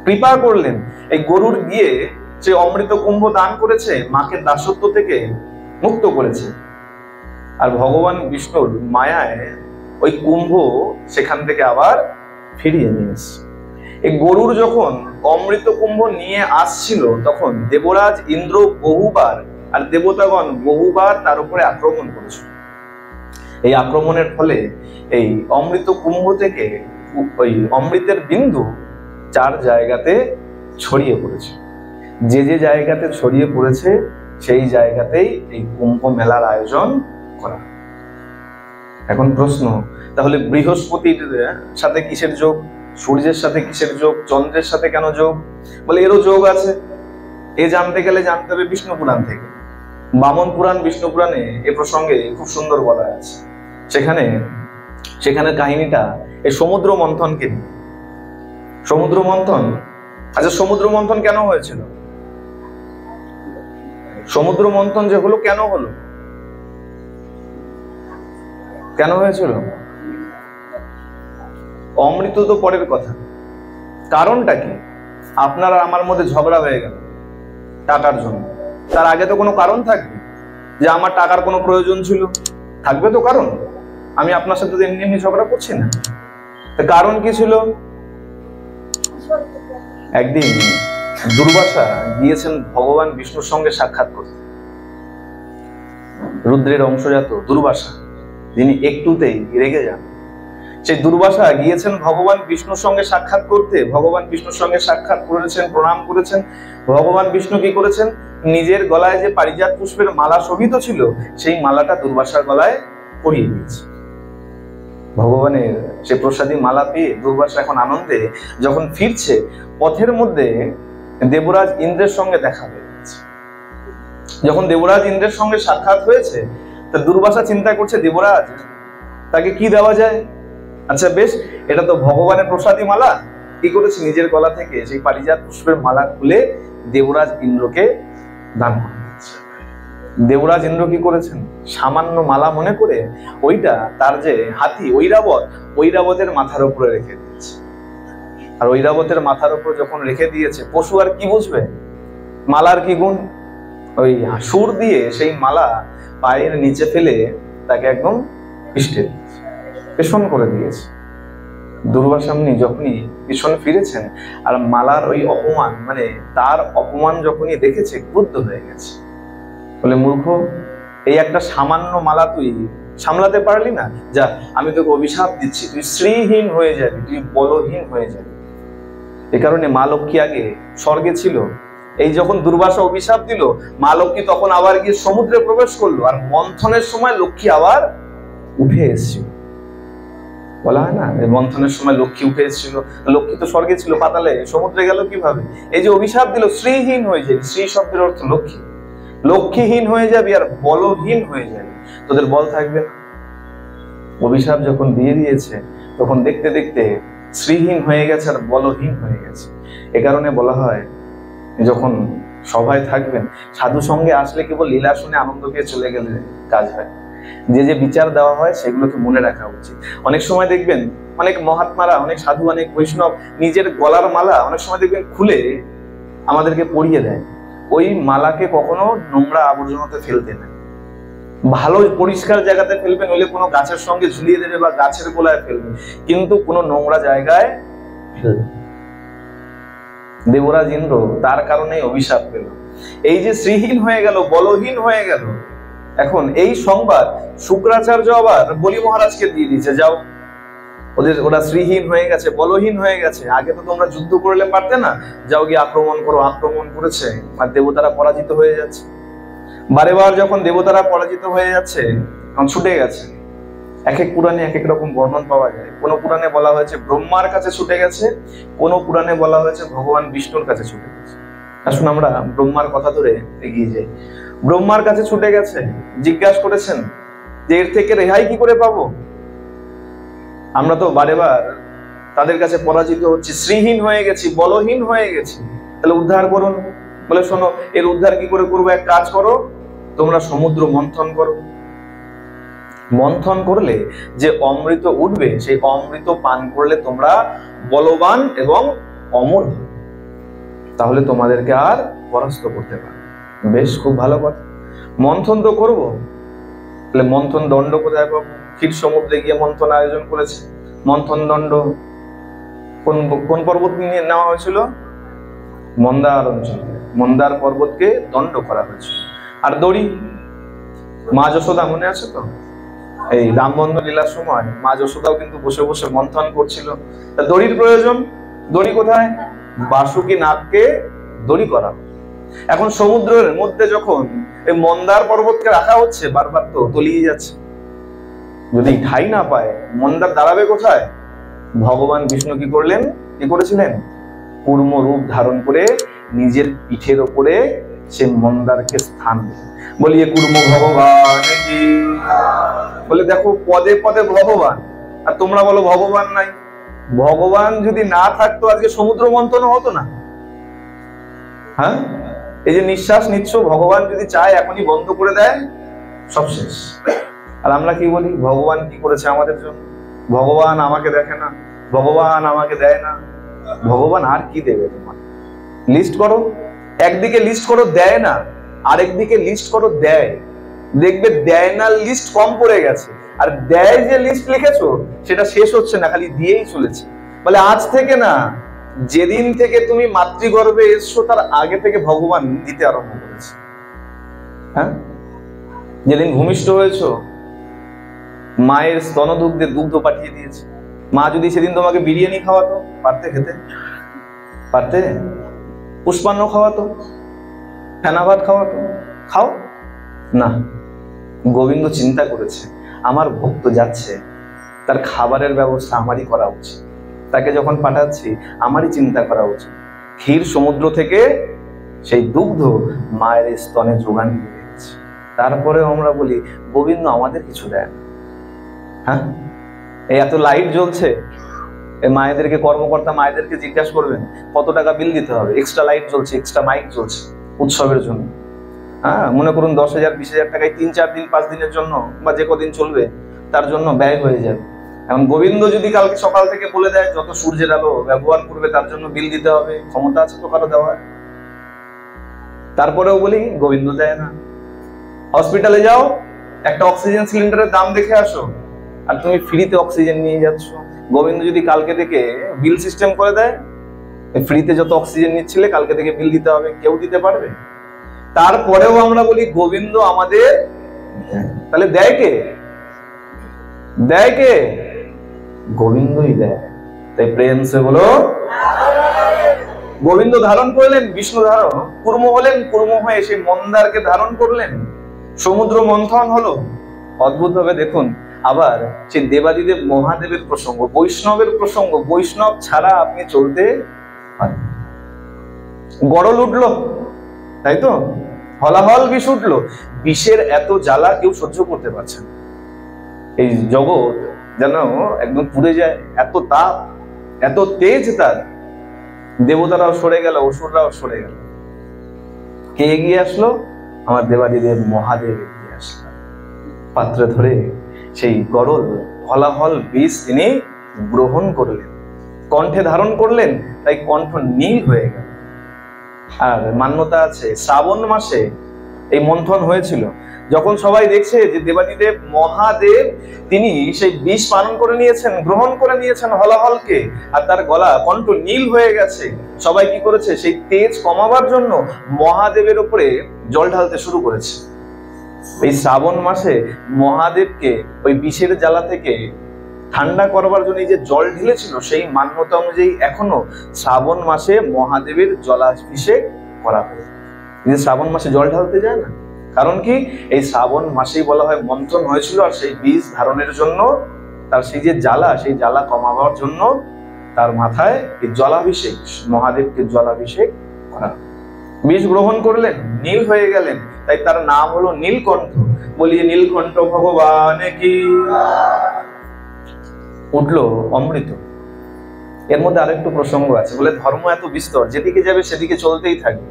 কৃপা করলেন। এই গরুর গিয়ে সে অমৃত কুম্ভ দান করেছে, মাকে দাসত্ব থেকে মুক্ত করেছে। আর ভগবান বিষ্ণুর মায়ায় ওই কুম্ভ সেখান থেকে আবার ফিরিয়ে নিয়ে এসেছে। এই গরুর যখন অমৃত কুম্ভ নিয়ে আসছিল, তখন দেবরাজ ইন্দ্র বহুবার আর দেবতাগণ বহুবার তার উপরে আক্রমণ করেছিল। এই আক্রমণের ফলে এই অমৃত কুম্ভ থেকে ওই অমৃতের বিন্দু 4 জায়গাতে ছড়িয়ে পড়েছে। যে যে জায়গাতে ছড়িয়ে পড়েছে সেই জায়গাতেই এই কুম্ভ মেলার আয়োজন করা। এখন প্রশ্ন, তাহলে বৃহস্পতির সাথে কিসের যোগ, সূর্যের সাথে কিসের যোগ, চন্দ্রের সাথে কেন যোগ? বলে, এরও যোগ আছে। এ জানতে গেলে জানতে হবে বিষ্ণু পুরাণ থেকে। বামন পুরাণ, বিষ্ণু পুরাণে এ প্রসঙ্গে খুব সুন্দর বলা আছে। সেখানে কাহিনীটা এই সমুদ্র মন্থনকে নিয়ে। সমুদ্র মন্থন, আচ্ছা সমুদ্র মন্থন কেন হয়েছিল? সমুদ্র মন্থন যে হলো, কেন হলো, কেন হয়েছিল? অমৃত তো পরের কথা, কারণটা কি? আপনার আর আমার মধ্যে ঝগড়া হয়ে গেল টাকার জন্য, তার আগে তো কোনো কারণ থাকবে যে আমার টাকার কোনো প্রয়োজন ছিল, থাকবে তো কারণ। আমি আপনার সাথে এমনি এমনি ঝগড়া করছি না, কারণ কি ছিল? একদিন দুর্বাসা গিয়েছেন ভগবান বিষ্ণুর সঙ্গে সাক্ষাৎ করতে। রুদ্রের অংশজাত দুর্বাসা, যিনি একটুতেই রেগে যান, সেই দুর্বাসা গিয়েছেন ভগবান বিষ্ণুর সঙ্গে সাক্ষাৎ করতে। ভগবান বিষ্ণুর সঙ্গে সাক্ষাৎ করেছেন, প্রণাম করেছেন। ভগবান বিষ্ণু কি করেছেন? নিজের গলায় যে পারিজাত পুষ্পের মালা শোভিত ছিল, সেই মালাটা দুর্বাসার গলায় পরিয়ে দিয়েছে। ভগবানের সে প্রসাদী মালা পেয়ে দুর্বাসা এখন আনন্দে যখন ফিরছে, পথের মধ্যে দেবরাজ ইন্দ্রের সঙ্গে দেখা হয়ে গেছে। যখন দেবরাজ ইন্দ্রের সঙ্গে সাক্ষাৎ হয়েছে, তা দুর্বাসা চিন্তা করছে, দেবরাজ তাকে কি দেওয়া যায়? আচ্ছা বেশ, এটা তো ভগবানের প্রসাদী মালা। কি করেছে? নিজের গলা থেকে সেই পারিজাত পুষ্পের মালা খুলে দেবরাজ ইন্দ্রকে দান করে দিয়েছে। দেবরাজ ইন্দ্র কি করেছেন, সামান্য মালা মনে করে ওইটা তার যে হাতি ঐরাবতের মাথার উপরে রেখে দিয়েছে। আর ঐরাবতের মাথার উপর যখন রেখে দিয়েছে, পশু আর কি বুঝবে মালার কি গুণ, ওই সুর দিয়ে সেই মালা পায়ের নিচে ফেলে তাকে একদম পেছন করে দিয়েছে। দুর্বাসা মুনি যখনই পিছনে ফিরেছেন আর মালার ওই অপমান, মানে তার অপমান যখনই দেখেছে, ক্রুদ্ধ হয়ে গেছে। বলে, মূর্খ, এই একটা সামান্য মালা তুই সামলাতে পারলি না? যা, আমি তোকে অভিশাপ দিচ্ছি, তুই শ্রীহীন হয়ে যাবি, তুই বলহীন হয়ে যাবি। এ কারণে মা লক্ষ্মী আগে স্বর্গে ছিল, এই যখন দুর্বাসা অভিশাপ দিল, মা লক্ষ্মী তখন আবার গিয়ে সমুদ্রে প্রবেশ করলো, আর মন্থনের সময় লক্ষ্মী আবার উঠে এসেছিল। বলা হয় না, মন্থনের সময় লক্ষ্মী উঠে এসেছিল, লক্ষ্মী তো স্বর্গে ছিল, পাতালে সমুদ্রে গেল কিভাবে? এই যে অভিশাপ দিল, শ্রীহীন হয়ে যাবি, শ্রী শব্দের অর্থ লক্ষ্মী, লক্ষ্মীহীন হয়ে যাবি আর বলহীন হয়ে যাবি, তোদের বল থাকবে না। অভিশাপ যখন দিয়ে দিয়েছে তখন দেখতে দেখতে শ্রীহীন হয়ে গেছে আর বলহীন হয়ে গেছে। এ কারণে বলা হয়, যখন সভায় থাকবেন, সাধু সঙ্গে আসলে কেবল লীলা শুনে আনন্দ পেয়ে চলে গেলে কাজ হয়। যে যে বিচার দেওয়া হয় সেগুলোকে মনে রাখা উচিত। অনেক সময় দেখবেন অনেক মহাত্মারা, অনেক সাধু, অনেক বৈষ্ণব নিজের গলার মালা অনেক সময় দেখবেন খুলে আমাদেরকে পরিয়ে দেয়। ওই মালাকে কখনো নোংরা আবর্জনাতে ফেলতে না, ভালো পরিষ্কার জায়গাতে ফেলবেন, নইলে কোনো গাছের সঙ্গে ঝুলিয়ে দেবে বা গাছের গোলায় ফেলবে, কিন্তু কোনো নোংরা জায়গায় ফেলবে। দেবরাজ ইন্দ্র তার কারণেই অভিশাপ পেল, এই যে শ্রীহীন হয়ে গেল, বলহীন হয়ে গেল। এখন এই সংবাদ শুক্রাচার্য আবার বলি মহারাজকে দিয়ে দিয়েছে, যাও, ওরা শ্রীহীন হয়ে গেছে, বলহীন হয়ে গেছে, আগে তো তোমরা যুদ্ধ করলে পারতে না, যাও গিয়ে আক্রমণ করো। আক্রমণ করেছে আর দেবতারা পরাজিত হয়ে যাচ্ছে। বারে বার যখন দেবতারা পরাজিত হয়ে যাচ্ছে, তখন ছুটে গেছে। এক এক পুরাণে এক এক রকম বর্ণন পাওয়া যায়। কোন পুরাণে বলা হয়েছে ব্রহ্মার কাছে ছুটে গেছে, কোন পুরাণে বলা হয়েছে ভগবান বিষ্ণুর কাছে ছুটে গেছে। আসুন আমরা ব্রহ্মার কথা ধরে এগিয়ে যাই। ব্রহ্মার কাছে ছুটে গেছে, জিজ্ঞাসা করেছেন যে এর থেকে রেহাই কি করে পাবো? আমরা তো বারে বার তাদের কাছে পরাজিত হচ্ছি, শ্রীহীন হয়ে গেছি, বলহীন হয়ে গেছি, তাহলে উদ্ধার করুন। বলে, শোনো, এর উদ্ধার কি করে করবো? এক কাজ করো, তোমরা সমুদ্র মন্থন করো। মন্থন করলে যে অমৃত উঠবে, সেই অমৃত পান করলে তোমরা বলবান এবং অমর হবে, তাহলে তোমাদেরকে আর পরাস্ত করতে পারবে। বেশ, খুব ভালো কথা, মন্থন তো করবো। তাহলে মন্থন দণ্ড কোথায় পাবো? ক্ষীর সমুদ্রে গিয়ে মন্থন আয়োজন করেছে। মন্থন দণ্ড কোন পর্বত নিয়ে নেওয়া হয়েছিল? মন্দার অঞ্চল, মন্দার পর্বতকে দণ্ড করা হয়েছিল। আর দড়ি, মা যশোদা মনে আছে তো? এই রামবন্ধ লীলার সময় মা যশোদাও কিন্তু বসে বসে মন্থন করছিল। দড়ির প্রয়োজন, দড়ি কোথায়? বাসুকি নাগকে দড়ি করা। এখন সমুদ্রের মধ্যে যখন এই মন্দার পর্বতকে রাখা হচ্ছে, বারবার তো তলিয়ে যাচ্ছে, যদি ঠাই না পায় মন্দার দাঁড়াবে কোথায়? ভগবান বিষ্ণু কি করলেন, কি করেছিলেন? কূর্ম রূপ ধারণ করে নিজের পিঠের ওপরে সে মন্দারকে স্থান দিলেন। বলিয়ে কূর্ম ভগবান কি। বলে, দেখো, পদে পদে ভগবান, আর তোমরা বলো ভগবান নাই। ভগবান যদি না থাকতো আজকে সমুদ্র মন্থন হতো না। হ্যাঁ, এই যে নিঃশ্বাস নিচ্ছ, ভগবান যদি চায় এখনই বন্ধ করে দেয়, সব শেষ। আর আমরা কি বলি? ভগবান কি করেছে আমাদের জন্য? ভগবান আমাকে দেখে না, ভগবান আমাকে দেয় না। ভগবান আর কি দেবে তোমার? লিস্ট করো, একদিকে লিস্ট করো দেয় না, আরেকদিকে লিস্ট করো দেয়। দেখবে দেয় না লিস্ট কম পড়ে গেছে, আর দেয় যে লিস্ট লিখেছো সেটা শেষ হচ্ছে না, খালি দিয়েই চলেছে। বলে, আজ থেকে না, যেদিন থেকে তুমি মাতৃগর্ভে এসছো তার আগে থেকে ভগবান দিতে আরম্ভ করেছে। হ্যাঁ, যেদিন ভূমিষ্ঠ হয়েছো মায়ের স্তনদুগ্ধে দুগ্ধ পাঠিয়ে দিয়েছে। মা যদি সেদিন তোমাকে বিরিয়ানি খাওয়াতো, পারতে খেতে? পারতে? পুষ্পান্ন খাওয়াতো, ফেনা ভাত খাওয়াতো, খাও না। গোবিন্দ চিন্তা করেছে, আমার ভক্ত যাচ্ছে, তার খাবারের ব্যবস্থা আমারই করা উচিত, তাকে যখন পাঠাচ্ছি আমারই চিন্তা করা উচিত। ক্ষীর সমুদ্র থেকে সেই দুগ্ধ মায়ের স্তনে যোগান দিয়ে দিয়েছে। তারপরে আমরা বলি গোবিন্দ আমাদের কিছু দেয় না। হ্যাঁ, এই এত লাইট জ্বলছে, এই মায়েদেরকে, কর্মকর্তা মায়েদেরকে জিজ্ঞাসা করবেন কত টাকা বিল দিতে হবে। এক্সট্রা লাইট জ্বলছে, এক্সট্রা মাইক জ্বলছে উৎসবের জন্য। হ্যাঁ, মনে করুন 10,000 20,000 টাকায় 3-4 দিন 5 দিনের জন্য বা যে কদিন চলবে তার জন্য ব্যয় হয়ে যাবে। এখন গোবিন্দ যদি কালকে সকাল থেকে বলে দেয় যত সূর্যের আলো ব্যবহার করবে তার জন্য বিল দিতে হবে, ক্ষমতা আছে তো কারো দেওয়ার? তারপরেও বলি গোবিন্দ দেয় না। হসপিটালে যাও, একটা অক্সিজেন সিলিন্ডারের দাম দেখে আসো, আর তুমি ফ্রিতে অক্সিজেন নিয়ে যাচ্ছ। গোবিন্দ যদি কালকে থেকে বিল সিস্টেম করে দেয়, ফ্রিতে যত অক্সিজেন নিচ্ছিলে কালকে থেকে বিল দিতে হবে, কেউ দিতে পারবে? তারপরেও আমরা বলি গোবিন্দ আমাদের, তাহলে দেয় কে? দেয় কে? গোবিন্দই দেয়। তাই প্রেম সে বলো, গোবিন্দ ধারণ করলেন, বিষ্ণু ধারণ কুর্ম হলেন, কুর্ম হয়ে সেই মন্দারকে ধারণ করলেন, সমুদ্র মন্থন হলো। অদ্ভুত ভাবে দেখুন আবার সেই দেবাদিদেব মহাদেবের প্রসঙ্গ, বৈষ্ণবের প্রসঙ্গ। বৈষ্ণব ছাড়া আপনি চলতে পারেন। গড়ল উঠলো, তাই তো, হলাহল বিষ উঠলো। বিষের এত জ্বালা কেউ সহ্য করতে পারছে না। এই জগৎ যেন একদম পুড়ে যায়, এত তাপ, এত তেজ তার। দেবতারাও সরে গেল, অসুররাও সরে গেল। কে এগিয়ে আসলো? আমার দেবাদিদেব মহাদেব এগিয়ে আসলো। পাত্রে ধরে সেই গরল হলাহল বিষ তিনি গ্রহণ করলেন, কণ্ঠে ধারণ করলেন, তাই কণ্ঠ নীল হয়ে গেল। আর মান্যতা আছে শ্রাবণ মাসে এই মন্থন হয়েছিল, যখন সবাই দেখছে যে দেবাদিদেব মহাদেব তিনি সেই বিষ পালন করে নিয়েছেন, গ্রহণ করে নিয়েছেন হলাহলকে, আর তার গলা কণ্ঠ নীল হয়ে গেছে। সবাই কি করেছে? সেই তেজ কমাবার জন্য মহাদেবের উপরে জল ঢালতে শুরু করেছে। এই শ্রাবণ মাসে মহাদেবকে ওই বিষের জ্বালা থেকে ঠান্ডা করবার জন্য যে জল ঢেলেছিল, সেই মান্যতা অনুযায়ী এখনো শ্রাবণ মাসে মহাদেবের জলাভিষেক করা হয়। শ্রাবণ মাসে জল ঢালতে যায় না, কারণ কি? এই শ্রাবণ মাসেই বলা হয় মন্থন হয়েছিল, আর সেই বীজ ধারণের জন্য তার সেই যে জ্বালা, সেই জ্বালা কমাবার জন্য তার মাথায় এই জলাভিষেক, মহাদেবকে জলাভিষেক করা। বিষ গ্রহণ করলেন, নীল হয়ে গেলেন, তাই তার নাম হলো নীলকণ্ঠ। বলিয়ে নীলকণ্ঠ ভগবান কি। উঠলো অমৃত। এর মধ্যে আরেকটু প্রসঙ্গ আছে, বলে ধর্ম এত বিস্তর, যেদিকে যাবে সেদিকে চলতেই থাকবে।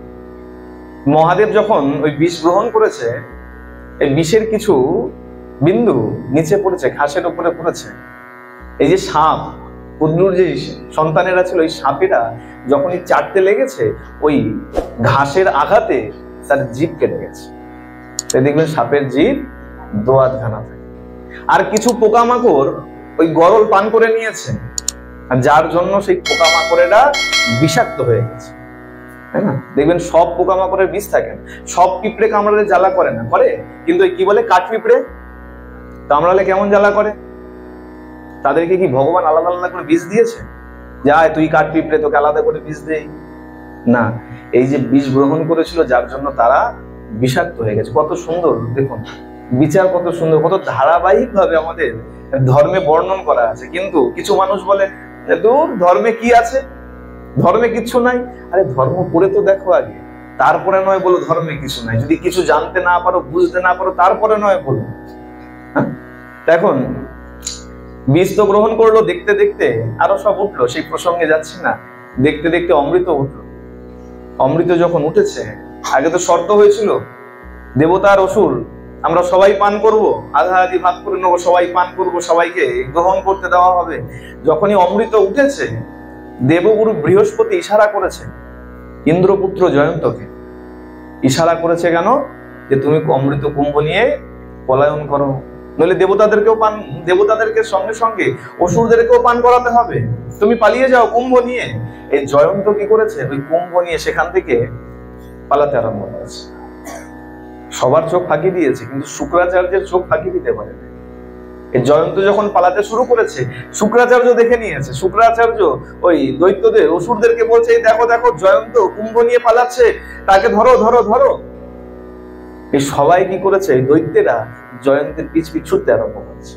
মহাদেব যখন ওই বিষ গ্রহণ করেছে, এই বিষের কিছু বিন্দু নিচে পড়েছে, ঘাসের উপরে পড়েছে। এই যে সাপ, কুদ্রুর যে সন্তানেরা ছিল, ওই সাপেরা যখনই চাটতে লেগেছে, ওই ঘাসের আঘাতে তার জিভ কেটে গেছে। তাই দেখবেন সাপের জিভ দোয়াতখানা থাকে। আর কিছু পোকামাকড় ওই গরল পান করে নিয়েছে, যার জন্য সেই পোকামাকড়েরা বিষাক্ত হয়ে গেছে, তাই না? দেখবেন সব পোকামাকড়ের বিষ থাকে না। সব পিঁপড়ে কামড়ালে জ্বালা করে না, করে, কিন্তু কি বলে কাঠ পিঁপড়ে কামড়ালে কেমন জ্বালা করে? তাদেরকে কি ভগবান আলাদা আলাদা করে বিষ দিয়েছে? যায় তুই কাঠ পিঁপড়ে, তোকে আলাদা করে বিষ দেই না। এই যে বিষ গ্রহণ করেছিল, যার জন্য তারা বিষাক্ত হয়ে গেছে। কত সুন্দর দেখুন বিচার, কত সুন্দর, কত ধারাবাহিক ভাবে আমাদের ধর্মে বর্ণন করা আছে। কিন্তু কিছু মানুষ বলে দূর, ধর্মে কি আছে, ধর্মে কিছু নাই। আরে ধর্ম পড়ে তো দেখো আগে, তারপরে নয় বলো ধর্মে কিছু নাই। যদি কিছু জানতে না পারো, বুঝতে না পারো, তারপরে নয় বলো। এখন বীজ তো গ্রহণ করলো, দেখতে দেখতে আরো সব উঠলো, সেই প্রসঙ্গে যাচ্ছি না। দেখতে দেখতে অমৃত উঠলো। অমৃত যখন উঠেছে, আগে তো শর্ত হয়েছিল দেবতার অসুর আমরা সবাই পান করব, আধা আধি ভাগ করে নেবো, সবাই পান করব, সবাইকে গ্রহণ করতে দেওয়া হবে। যখনই অমৃত উঠেছে, দেবগুরু বৃহস্পতি ইশারা করেছে ইন্দ্রপুত্র জয়ন্তকে। ইশারা করেছে কেন? যে তুমি অমৃত কুম্ভ নিয়ে পলায়ন করো, নইলে দেবতাদেরকে সঙ্গে সঙ্গে অসুরদেরকেও পান করাতে হবে, তুমি পালিয়ে যাও কুম্ভ নিয়ে। এই জয়ন্ত কি করেছে? ওই কুম্ভ নিয়ে সেখান থেকে পালাতে আরম্ভ করেছে। সবার চোখ ফাঁকি দিয়েছে, কিন্তু শুক্রাচার্যের চোখ ফাঁকি দিতে পারেনি। এই জয়ন্ত যখন পালাতে শুরু করেছে, শুক্রাচার্য দেখে নিয়েছে। শুক্রাচার্য ওই দৈত্যদের, অসুরদেরকে বলছে, এই দেখো দেখো জয়ন্ত কুম্ভ নিয়ে পালাচ্ছে, তাকে ধরো ধরো ধরো। এই সবাই কি করেছে? এই দৈত্যেরা জয়ন্তের পিছ পিছ ছুটতে আরম্ভ করেছে।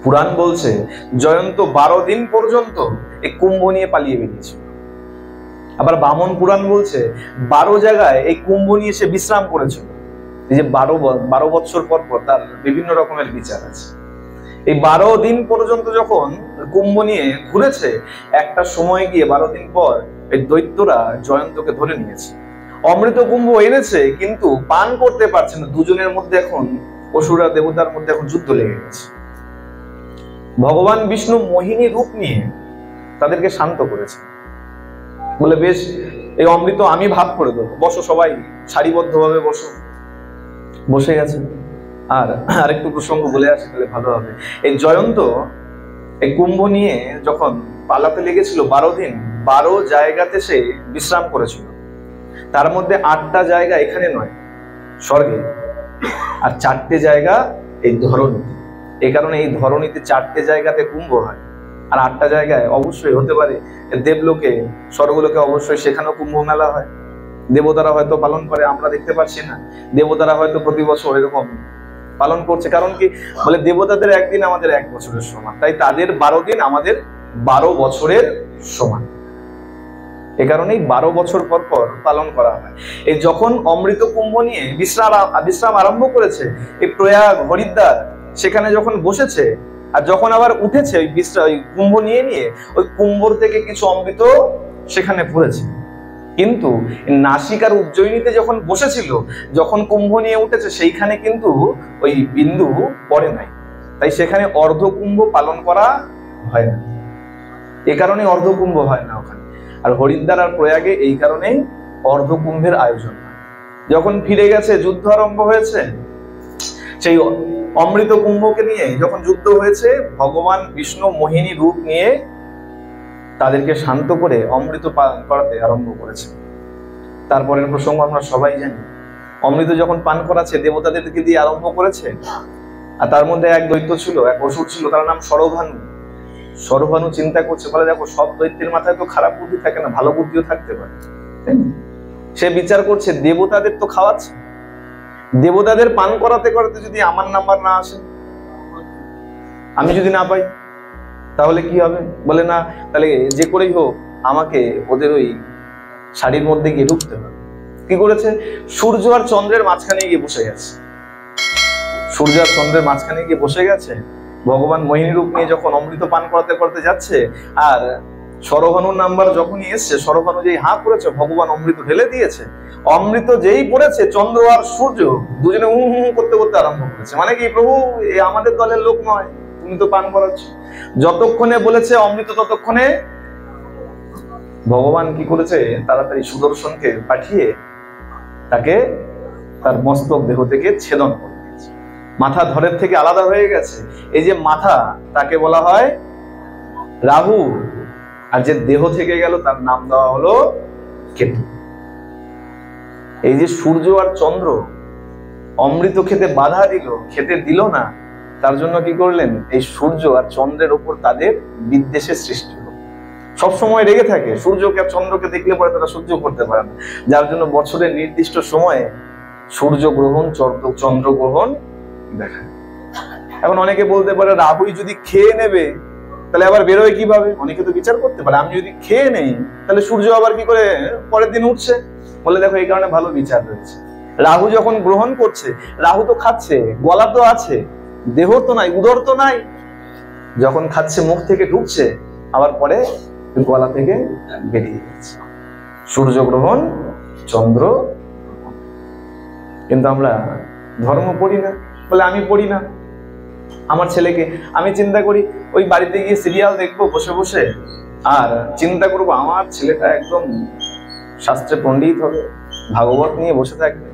পুরাণ বলছে জয়ন্ত 12 দিন পর্যন্ত এই কুম্ভ নিয়ে পালিয়ে বেরিয়েছিল। আবার বামন পুরাণ বলছে 12 জায়গায় এই কুম্ভ নিয়ে সে বিশ্রাম করেছিল। এই যে 12 বছর পর পর তার বিভিন্ন রকমের বিচার আছে। এই 12 দিন পর্যন্ত যখন কুম্ভ নিয়ে ঘুরেছে, একটা সময় গিয়ে 12 দিন পর এই দৈত্যরা জয়ন্তকে ধরে নিয়েছে। অমৃত কুম্ভ এনেছে কিন্তু পান করতে পারছে না। দুজনের মধ্যে এখন, অসুর আর দেবতার মধ্যে এখন যুদ্ধ লেগে গেছে। ভগবান বিষ্ণু মোহিনী রূপ নিয়ে তাদেরকে শান্ত করেছে, বলে বেশ এই অমৃত আমি ভাগ করে দেবো, বসো সবাই সারিবদ্ধভাবে বসো। বসে গেছে। আর আরেকটু প্রসঙ্গ বলে আসে তাহলে ভালো হবে। এই জয়ন্ত এই কুম্ভ নিয়ে যখন পালাতে লেগেছিল 12 দিন, 12 জায়গাতে সে বিশ্রাম করেছিল। তার মধ্যে 8টা জায়গা এখানে নয়, স্বর্গে, আর 4টে জায়গা এই ধরণীতে। এই কারণে এই ধরণীতে 4টে জায়গাতে কুম্ভ হয়, আর 8টা জায়গায় অবশ্যই হতে পারে দেবলোকে, স্বর্গলোকে অবশ্যই সেখানেও কুম্ভ মেলা হয়। দেবতারা হয়তো পালন করে, আমরা দেখতে পাচ্ছি না। দেবতারা হয়তো প্রতি বছর এরকম পালন করছে। কারণ কি, বলে দেবতাদের একদিন আমাদের 1 বছরের সমান, তাই তাদের 12 দিন আমাদের 12 বছরের সমান। এ কারণেই 12 বছর পর পর পালন করা হয়। এই যখন অমৃত কুম্ভ নিয়ে বিশ্রাম আরম্ভ করেছে, এই প্রয়াগ হরিদ্বার সেখানে যখন বসেছে, আর যখন আবার উঠেছে ওই কুম্ভ নিয়ে ওই কুম্ভর থেকে কিছু অমৃত সেখানে পড়েছে। কিন্তু নাসিক আর উজ্জয়িনীতে যখন বসেছিল, যখন কুম্ভ নিয়ে উঠেছে, সেইখানে কিন্তু ওই বিন্দু পড়ে নাই, তাই সেখানে অর্ধকুম্ভ পালন করা হয় না। এ কারণে অর্ধকুম্ভ হয় না ওখানে। আর হরিদ্বার আর প্রয়াগে এই কারণেই অর্ধকুম্ভের আয়োজন হয়। যখন ফিরে গেছে, যুদ্ধ আরম্ভ হয়েছে। সেই অমৃত কুম্ভকে নিয়ে যখন যুদ্ধ হয়েছে, ভগবান বিষ্ণু মোহিনী রূপ নিয়ে তাদেরকে শান্ত করে অমৃত পান করাতে আরম্ভ করেছে। তারপরের প্রসঙ্গ আমরা সবাই জানি। অমৃত যখন পান করাচ্ছে, দেবতাদেরকে দিয়ে আরম্ভ করেছে। আর তার মধ্যে এক দৈত্য ছিল, এক অসুর ছিল, তার নাম সরভানু। সরভানু চিন্তা করছে, বলে দেখো সব দৈত্যের মাথায় তো খারাপ বুদ্ধি থাকে না, ভালো বুদ্ধিও থাকতে পারে। সে বিচার করছে, দেবতাদের তো খাওয়াচ্ছে, দেবতাদের পান করাতে করাতে যদি আমার নাম্বার না আসে, আমি যদি না পাই, তাহলে কি হবে? বলে না, তাহলে যে করেই হোক আমাকে ওদের ওই শাড়ির মধ্যে গিয়ে ঢুকতে হবে। কি করেছে? সূর্য আর চন্দ্রের মাঝখানে গিয়ে বসে গেছে। সূর্য আর চন্দ্রের মাঝখানে গিয়ে বসে গেছে। ভগবান মোহিনী রূপ নিয়ে যখন অমৃত পান করাতে করতে যাচ্ছে, আর সরভানুর নাম্বার যখনই এসছে, সরভানু যেই হাঁ করেছে, ভগবান অমৃত ঢেলে দিয়েছে। অমৃত যেই পড়েছে, চন্দ্র আর সূর্য দুজনে করতে করতে আরম্ভ করেছে। মানে কি, প্রভু এ আমাদের দলের লোক নয়, তুমি তো পান করাচ্ছ। যতক্ষণে বলেছে অমৃত, ততক্ষণে ভগবান কি করেছে, তাড়াতাড়ি সুদর্শনকে পাঠিয়ে তাকে তার মস্তক দেহ থেকে ছেদন করে দিয়েছে। মাথা ধরের থেকে আলাদা হয়ে গেছে। এই যে মাথা, তাকে বলা হয় রাহু, আর যে দেহ থেকে গেল তার নাম দেওয়া হলো কেতু। এই যে সূর্য আর চন্দ্র অমৃত খেতে বাধা দিল, খেতে দিল না, তার জন্য কি করলেন, এই সূর্য আর চন্দ্রের উপর তাদের বিদ্বেষের সৃষ্টি হলো। সবসময় রেগে থাকে। সূর্যকে আর চন্দ্রকে দেখলে পরে তারা সহ্য করতে পারে না, যার জন্য বছরের নির্দিষ্ট সময়ে সূর্য গ্রহণ, চন্দ্র গ্রহণ দেখায়। এখন অনেকে বলতে পারে, রাহুই যদি খেয়ে নেবে তাহলে আবার বেরোয় কিভাবে? অনেকে তো বিচার করতে পারে, আমি যদি খেয়ে নেই তাহলে সূর্য আবার কি করে পরের দিন উঠছে? বলে দেখো, এই কারণে ভালো বিচার রয়েছে। রাহু যখন গ্রহণ করছে, রাহু তো খাচ্ছে, গলা তো আছে, দেহ তো নাই, উদর তো নাই। যখন খাচ্ছে মুখ থেকে ঢুকছে, আবার পরে গলা থেকে বেরিয়ে যাচ্ছে। সূর্য গ্রহণ, চন্দ্র। কিন্তু আমরা ধর্ম পড়ি না। বলে আমি পড়ি না, আমার ছেলেকে আমি চিন্তা করি ওই বাড়িতে গিয়ে সিরিয়াল দেখবো বসে বসে, আর চিন্তা করবো আমার ছেলেটা একদম শাস্ত্রে পণ্ডিত হবে, ভাগবত নিয়ে বসে থাকবে,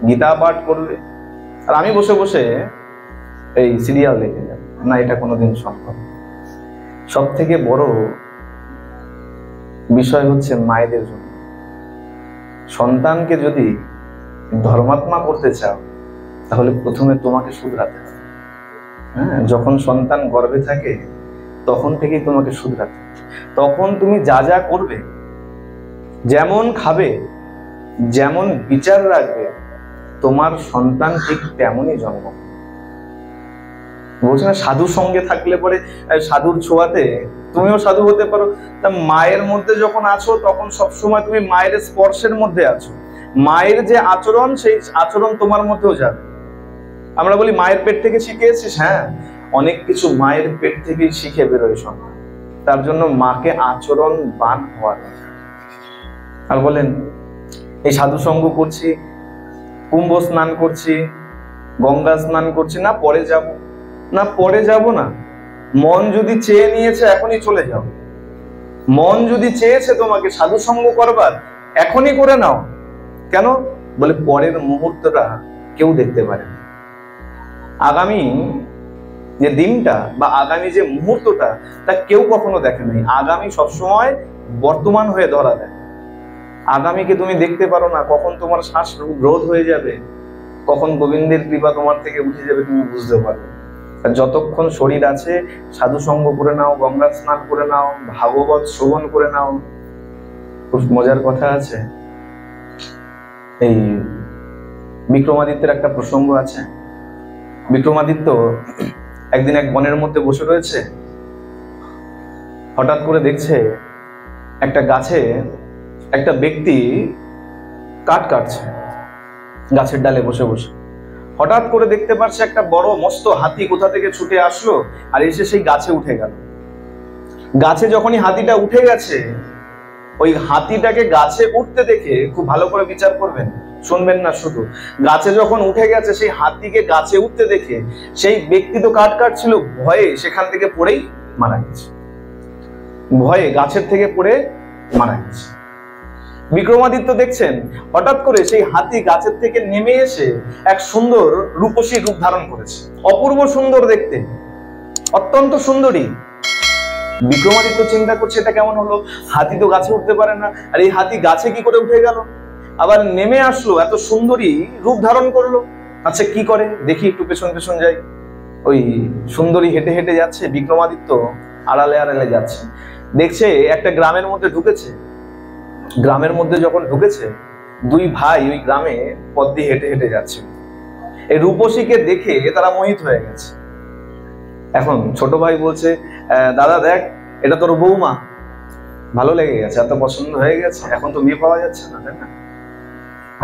গীতা পাঠ করবে, আর আমি বসে বসে এই সিরিয়াল দেখে যাব না। এটা কোনোদিন সম্ভব। সব থেকে বড় বিষয় হচ্ছে মায়েদের জন্য। সন্তানকে যদি ধর্মাত্মা করতে চাও, তাহলে প্রথমে তোমাকে শুধরাতে হবে। হ্যাঁ, যখন সন্তান গর্ভে থাকে তখন থেকেই তোমাকে শুধরাতে হবে। তখন তুমি যা যা করবে, যেমন খাবে, যেমন বিচার রাখবে, তোমার সন্তান ঠিক তেমনই জন্ম। বলছে না, সাধু সঙ্গে থাকলে পরে সাধুর ছোঁয়াতে তুমিও সাধু হতে পারো। তা মায়ের মধ্যে যখন আছো, তখন সবসময় তুমি মায়ের স্পর্শের মধ্যে আছো। মায়ের যে আচরণ, সেই আচরণ তোমার মধ্যেও যাবে। আমরা বলি মায়ের পেট থেকে শিখেছিস। হ্যাঁ, অনেক কিছু মায়ের পেট থেকেই শিখে বেরোয় সন্তান। তার জন্য মাকে আচরণবান হওয়া দরকার। আর বলেন এই সাধু সঙ্গ করছি, কুম্ভ স্নান করছি, গঙ্গা স্নান করছি, না পরে যাব, না পরে যাব না। মন যদি চেয়ে নিয়েছে এখনই চলে যাও। মন যদি চেয়েছে তোমাকে সাধু সঙ্গ করবার, এখনই করে নাও। কেন? বলে পরের মুহূর্তটা কেউ দেখতে পারে না। আগামী যে দিনটা বা আগামী যে মুহূর্তটা তা কেউ কখনো দেখে নাই। আগামী সবসময় বর্তমান হয়ে ধরা দেয়। আগামীকে তুমি দেখতে পারো না, কখন তোমার শ্বাস রোধ হয়ে যাবে, কখন গোবিন্দের কৃপা তোমার থেকে উঠে যাবে তুমি বুঝতে পারবে। যতক্ষণ শরীর আছে সাধু সঙ্গ করে নাও, গঙ্গা স্নান করে নাও, ভাগবত শ্রবণ করে নাও। খুব মজার কথা আছে, এই বিক্রমাদিত্যের একটা প্রসঙ্গ আছে। বিক্রমাদিত্য একদিন এক বনের মধ্যে বসে রয়েছে, হঠাৎ করে দেখছে একটা গাছে একটা ব্যক্তি কাঠ কাটছে, গাছের ডালে বসে বসে। হঠাৎ করে দেখতে পাচ্ছে একটা বড় মস্ত হাতি কোথা থেকে ছুটে আসলো আর এসে সেই গাছে উঠে গেল। গাছে যখনই হাতিটা উঠে গেছে, ওই হাতিটাকে গাছে উঠতে দেখে, খুব ভালো করে বিচার করবেন, শুনবেন না শুধু, গাছে যখন উঠে গেছে সেই হাতিকে গাছে উঠতে দেখে সেই ব্যক্তি তো কাঠ কাটছিল, ভয়ে সেখান থেকে পড়েই মারা গেছে। ভয়ে গাছের থেকে পড়ে মারা গেছে। বিক্রমাদিত্য দেখছেন হঠাৎ করে সেই হাতি গাছের থেকে নেমে এসে এক সুন্দর রূপসী রূপ ধারণ করেছে, অপূর্ব সুন্দর দেখতে, অত্যন্ত সুন্দরী। বিক্রমাদিত্য চিন্তা করছে এটা কেমন হলো, হাতি তো গাছে উঠতে পারে না, আর এই হাতি গাছে কি করে উঠে গেল, আবার নেমে আসলো, এত সুন্দরী রূপ ধারণ করলো। আচ্ছা কি করে দেখি, একটু পেছন পেছন যাই। ওই সুন্দরী হেঁটে হেঁটে যাচ্ছে, বিক্রমাদিত্য আড়ালে আড়ালে যাচ্ছে। দেখছে একটা গ্রামের মধ্যে ঢুকেছে। গ্রামের মধ্যে যখন ঢুকেছে, দুই ভাই ওই গ্রামে পথ দিয়ে হেঁটে হেঁটে যাচ্ছে। এই রূপসীকে দেখে তারা মোহিত হয়ে গেছে। এখন ছোট ভাই বলছে, দাদা দেখ, এটা তোর বৌমা। ভালো লেগে গেছে, এত পছন্দ হয়ে গেছে। এখন তো মেয়ে পাওয়া যাচ্ছে না, তাই না?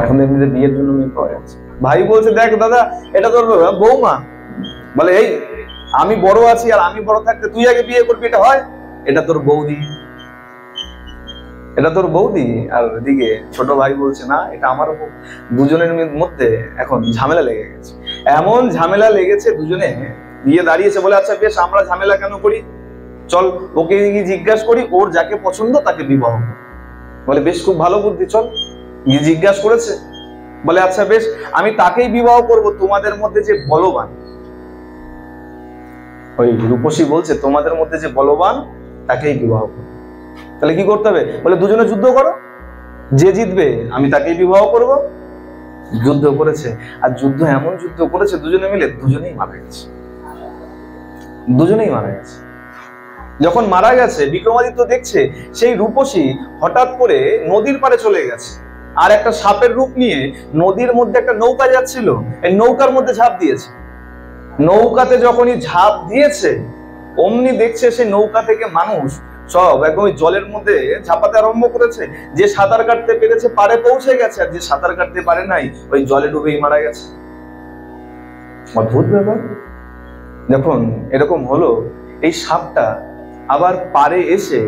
এখন এমনিতে বিয়ের জন্য মেয়ে পাওয়া যাচ্ছে। ভাই বলছে, দেখ দাদা, এটা তোর বৌমা। বলে, এই আমি বড় আছি আর আমি বড় থাকতে তুই আগে বিয়ে করবি, এটা হয়? এটা তোর বৌদি, এটা তোর বৌদি। আর এদিকে ছোট ভাই বলছে, না এটা আমার বউ। দুজনের মধ্যে এখন ঝামেলা লেগে গেছে। এমন ঝামেলা লেগেছে, দুজনে গিয়ে দাঁড়িয়েছে। বলে, আচ্ছা বেশ, আমরা ঝামেলা কেন করি, চল ওকে গিয়ে জিজ্ঞাসা করি, ওর যাকে পছন্দ তাকে বিবাহ করি। বলে, বেশ, খুব ভালো বুদ্ধি, চল। গিয়ে জিজ্ঞাসা করেছে। বলে, আচ্ছা বেশ, আমি তাকেই বিবাহ করব তোমাদের মধ্যে যে বলবান। ওই রূপসী বলছে, তোমাদের মধ্যে যে বলবান তাকেই বিবাহ করব। তাহলে কি করতে হবে? বলে, দুজনে যুদ্ধ করো, যে জিতবে আমি তাকেই বিবাহ করব। যুদ্ধ করেছে, আর যুদ্ধ এমন যুদ্ধ করেছে দুজনে মিলে, দুজনেই মারা গেছে। দুজনেই মারা গেছে। যখন মারা গেছে, বিক্রমাদিত্য দেখছে সেই রূপসী হঠাৎ করে নদীর পাড়ে চলে গেছে, আর একটা সাপের রূপ নিয়ে নদীর মধ্যে একটা নৌকা যাচ্ছিল, এই নৌকার মধ্যে ঝাঁপ দিয়েছে। নৌকাতে যখনই ঝাঁপ দিয়েছে, অমনি দেখছে সেই নৌকা থেকে মানুষ সব একদম ওই জলের মধ্যে ঝাঁপাতে আরম্ভ করেছে। যে সাঁতার কাটতে পেরেছে পারে পৌঁছে গেছে, আর যে সাঁতার কাটতে পারে নাই ওই জলে ডুবেই মারা গেছে। অদ্ভুত ব্যাপার। যখন এরকম হলো, এই সাপটা আবার পারে এসে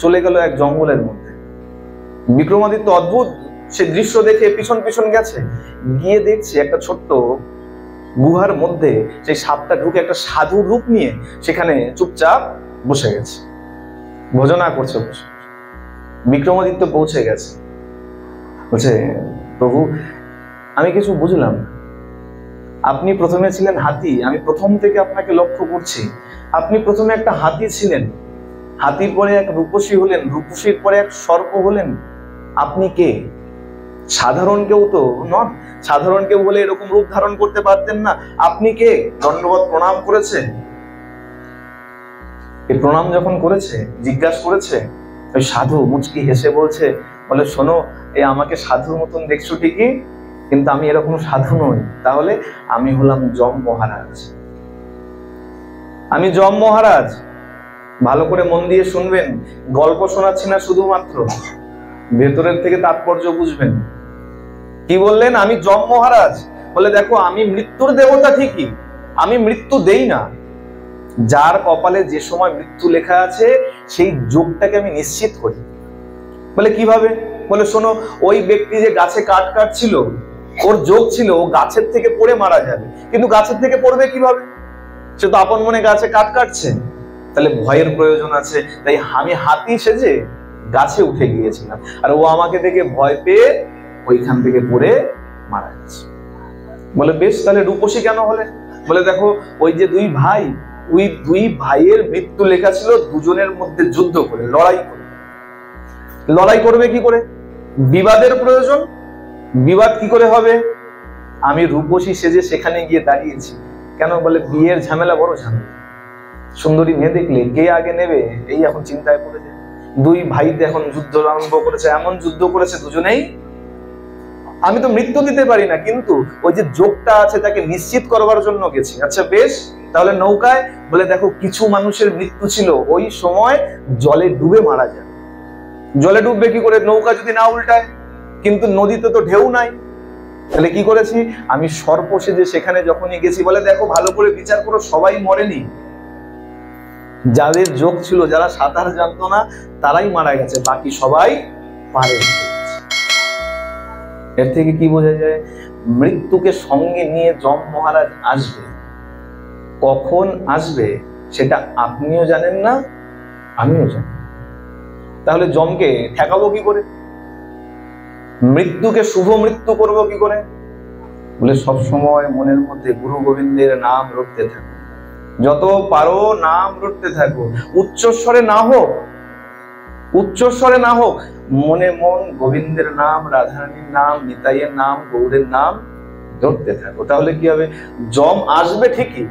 চলে গেল এক জঙ্গলের মধ্যে। বিক্রমাদিত্য অদ্ভুত সে দৃশ্য দেখে পিছন পিছন গেছে, গিয়ে দেখছে একটা ছোট্ট গুহার মধ্যে সেই সাপটা ঢুকে একটা সাধুর রূপ নিয়ে সেখানে চুপচাপ বসে গেছে, ভোজনা করছে বসে। বিক্রমাদিত্য পৌঁছে গেছে, বলছে, প্রভু আমি কিছু বুঝলাম না। আপনি প্রথমে ছিলেন হাতি, আমি প্রথম থেকে আপনাকে লক্ষ্য করছি। আপনি প্রথমে একটা হাতি ছিলেন, হাতির পরে এক রূপসী হলেন, রূপসীর পরে এক সর্প হলেন। আপনি কে? সাধারণ কেউ তো নন। সাধারণ কেউ বলে এরকম রূপ ধারণ করতে পারতেন না। আপনি কে? দণ্ডবত প্রণাম করেছে। এই প্রণাম যখন করেছে, জিজ্ঞাসা করেছে, ওই সাধু মুচকি হেসে বলছে, বলে, শোনো, এই আমাকে সাধুর মতন দেখছো ঠিকই, কিন্তু আমি এরকম সাধু নই। তাহলে আমি হলাম যম মহারাজ। আমি যম মহারাজ। ভালো করে মন দিয়ে শুনবেন, গল্প শোনাচ্ছি না শুধুমাত্র, ভেতরের থেকে তাৎপর্য বুঝবেন। কি বললেন? আমি যম মহারাজ। বলে, দেখো, আমি মৃত্যুর দেবতা ঠিকই, আমি মৃত্যু দেই না, যার কপালে যে সময় মৃত্যু লেখা আছে সেই যোগটাকে আমি নিশ্চিত করি। বলে কিভাবে? বলে শোনো, ওই ব্যক্তি যে গাছে কাঠ কাটছিল, ওর যোগ ছিল ও গাছের থেকে পড়ে মারা যাবে, কিন্তু গাছের থেকে পড়বে কিভাবে? সে তো আপন মনে গাছে কাঠ কাটছে, তাহলে ভয়ের প্রয়োজন আছে। তাই আমি হাতি সেজে গাছে উঠে গিয়েছিলাম, আর ও আমাকে দেখে ভয় পেয়ে ওইখান থেকে পড়ে মারা গেছে। বলে বেশ, তাহলে রূপসী কেন হলে? বলে দেখো, ওই যে দুই ভাই, ওই দুই ভাইয়ের মৃত্যু লেখা ছিল দুজনের মধ্যে যুদ্ধ করে, লড়াই করে। লড়াই করবে কি করে? বিবাদের প্রয়োজন। বিবাদ কি করে হবে? আমি রূপসী সেজে সেখানে গিয়ে দাঁড়িয়েছি। কেন? বলে বিয়ের ঝামেলা বড় ঝামেলা। সুন্দরী মেয়ে দেখলে কে আগে নেবে, এই এখন চিন্তায় পড়ে যায়। দুই ভাইতে এখন যুদ্ধ আরম্ভ করেছে, এমন যুদ্ধ করেছে দুজনেই। আমি তো মৃত্যু দিতে পারি না, কিন্তু ওই যে যোগটা আছে তাকে নিশ্চিত করবার জন্য গেছি। আচ্ছা বেশ, তাহলে নৌকায়? বলে দেখো, কিছু মানুষের মৃত্যু ছিল ওই সময় জলে ডুবে মারা যায়। জলে ডুববে কি করে? নৌকা যদি না উল্টায়। কিন্তু নদীতে তো ঢেউ নাই, তাহলে কি করেছি? আমি সর্প সেজে সেখানে যখনই গেছি। বলে দেখো, ভালো করে বিচার করো, সবাই মরেনি। যাদের যোগ ছিল, যারা সাঁতার জানতো না, তারাই মারা গেছে, বাকি সবাই পারে। এর থেকে কি বোঝা যায়? মৃত্যুকে সঙ্গে নিয়ে যম মহারাজ আসবে। কখন আসবে সেটা আপনিও জানেন না, আমিও জানি। তাহলে যমকে ঠেকাবো কি করে? মৃত্যুকে শুভ মৃত্যু করব কি করে? বলে সবসময় মনের মধ্যে গুরু গোবিন্দের নাম রটতে থাকো, যত পারো নাম রটতে থাকো। উচ্চস্বরে না হোক, উচ্চস্বরে না হোক, মনে মন গোবিন্দের নাম, রাধারানীর নাম, নিতাইয়ের নাম, গৌরের নাম ধরতে থাকো। তাহলে কি হবে? যম আসবে ঠিকই,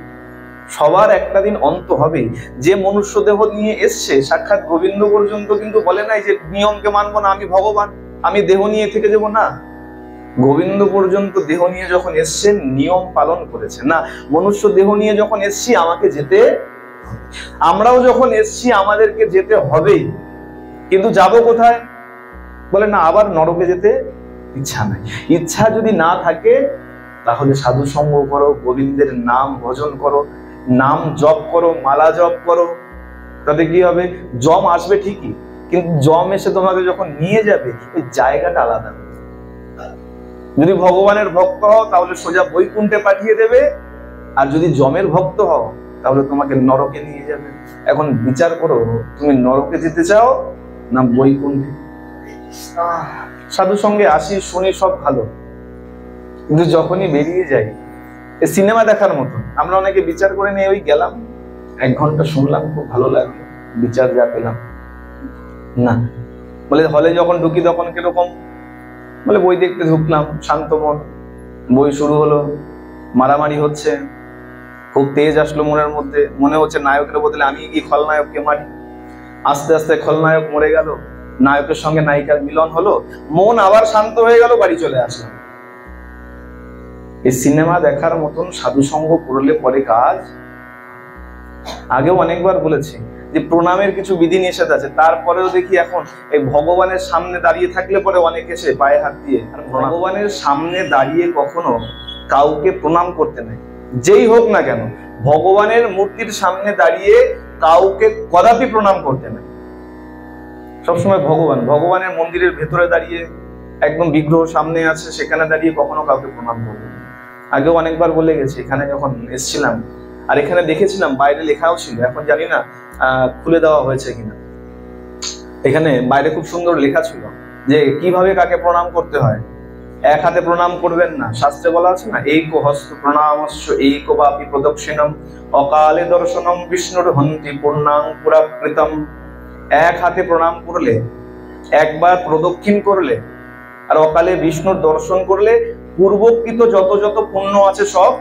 সবার একটা দিন অন্ত হবেই। যে মনুষ্য দেহ নিয়ে এসছে, সাক্ষাৎ গোবিন্দ পর্যন্ত কিন্তু বলে নাই যে নিয়মকে মানবো না, আমি ভগবান, আমি দেহ নিয়ে থেকে যাবো না। গোবিন্দ পর্যন্ত দেহ নিয়ে যখন এসছেন নিয়ম পালন করেছে না। মনুষ্য দেহ নিয়ে যখন এসছি আমাকে যেতে, আমরাও যখন এসছি আমাদেরকে যেতে হবেই, কিন্তু যাব কোথায়? বলে না, আবার নরকে যেতে ইচ্ছা নাই। ইচ্ছা যদি না থাকে তাহলে সাধু সঙ্গ করো, গোবিন্দের নাম ভজন করো, নাম জপ করো, মালা জপ করো। তাতে কি হবে? যম আসবে ঠিকই, কিন্তু যম এসে তোমাকে যখন নিয়ে যাবে ওই জায়গাটা আলাদা। যদি ভগবানের ভক্ত হও তাহলে সোজা বৈকুণ্ঠে পাঠিয়ে দেবে, আর যদি যমের ভক্ত হও তাহলে তোমাকে নরকে নিয়ে যাবে। এখন বিচার করো, তুমি নরকে যেতে চাও না বৈকুণ্ঠে? সাধু সঙ্গে আসি, শুনি, সব ভালো, কিন্তু যখনই বেরিয়ে যাই সিনেমা দেখার মতো। আমরা অনেকে বিচার করে নিয়ে ওই গেলাম, 1 ঘন্টা শুনলাম, খুব ভালো লাগলো, বিচার যা পেলাম না। বলে হলে যখন ঢুকি তখন কিরকম? বলে বই দেখতে ঢুকলাম, শান্ত মন, বই শুরু হলো, মারামারি হচ্ছে, খুব তেজ আসলো মনের মধ্যে, মনে হচ্ছে নায়কের বদলে আমি কি খলনায়ককে মারি। আস্তে আস্তে খলনায়ক মরে গেল, নায়কের সঙ্গে নায়িকার মিলন হলো, মন আবার শান্ত হয়ে গেল, বাড়ি চলে আসলাম। এই সিনেমা দেখার মতন সাধু সঙ্গ করলে পরে কাজ। আগেও অনেকবার বলেছি যে প্রণামের কিছু বিধি নিষেধ আছে, তারপরেও দেখি এখন এই ভগবানের সামনে দাঁড়িয়ে থাকলে পরে অনেক এসে পায়ে হাত দিয়ে। আর ভগবানের সামনে দাঁড়িয়ে কখনো কাউকে প্রণাম করতে নেই, যেই হোক না কেন। ভগবানের মূর্তির সামনে দাঁড়িয়ে কাউকে কদাপি প্রণাম করতে নেই। সবসময় ভগবানের মন্দিরের ভেতরে দাঁড়িয়ে, একদম বিগ্রহ সামনে আছে সেখানে দাঁড়িয়ে কখনো কাউকে প্রণাম করবে না। আগেও অনেকবার বলে গেছি, এখানে যখন এসেছিলাম আর এখানে দেখেছিলাম বাইরে লেখাও ছিল, এখন জানি না খুলে দেওয়া হয়েছে কিনা। এখানে বাইরে খুব সুন্দর লেখা ছিল যে কিভাবে কাকে প্রণাম করতে হয়। এক হাতে প্রণাম করবেন না, শাস্ত্রে বলা আছে না, এইক হস্ত প্রণামস্য এইক বাপি প্রদক্ষিণম অকালে দর্শনম বিষ্ণুর হন্তি পূর্ণাং পুরাকৃতম। এক হাতে প্রণাম করলে, একবার প্রদক্ষিণ করলে, আর অকালে বিষ্ণুর দর্শন করলে পূর্বকৃত যত যত পুণ্য আছে সব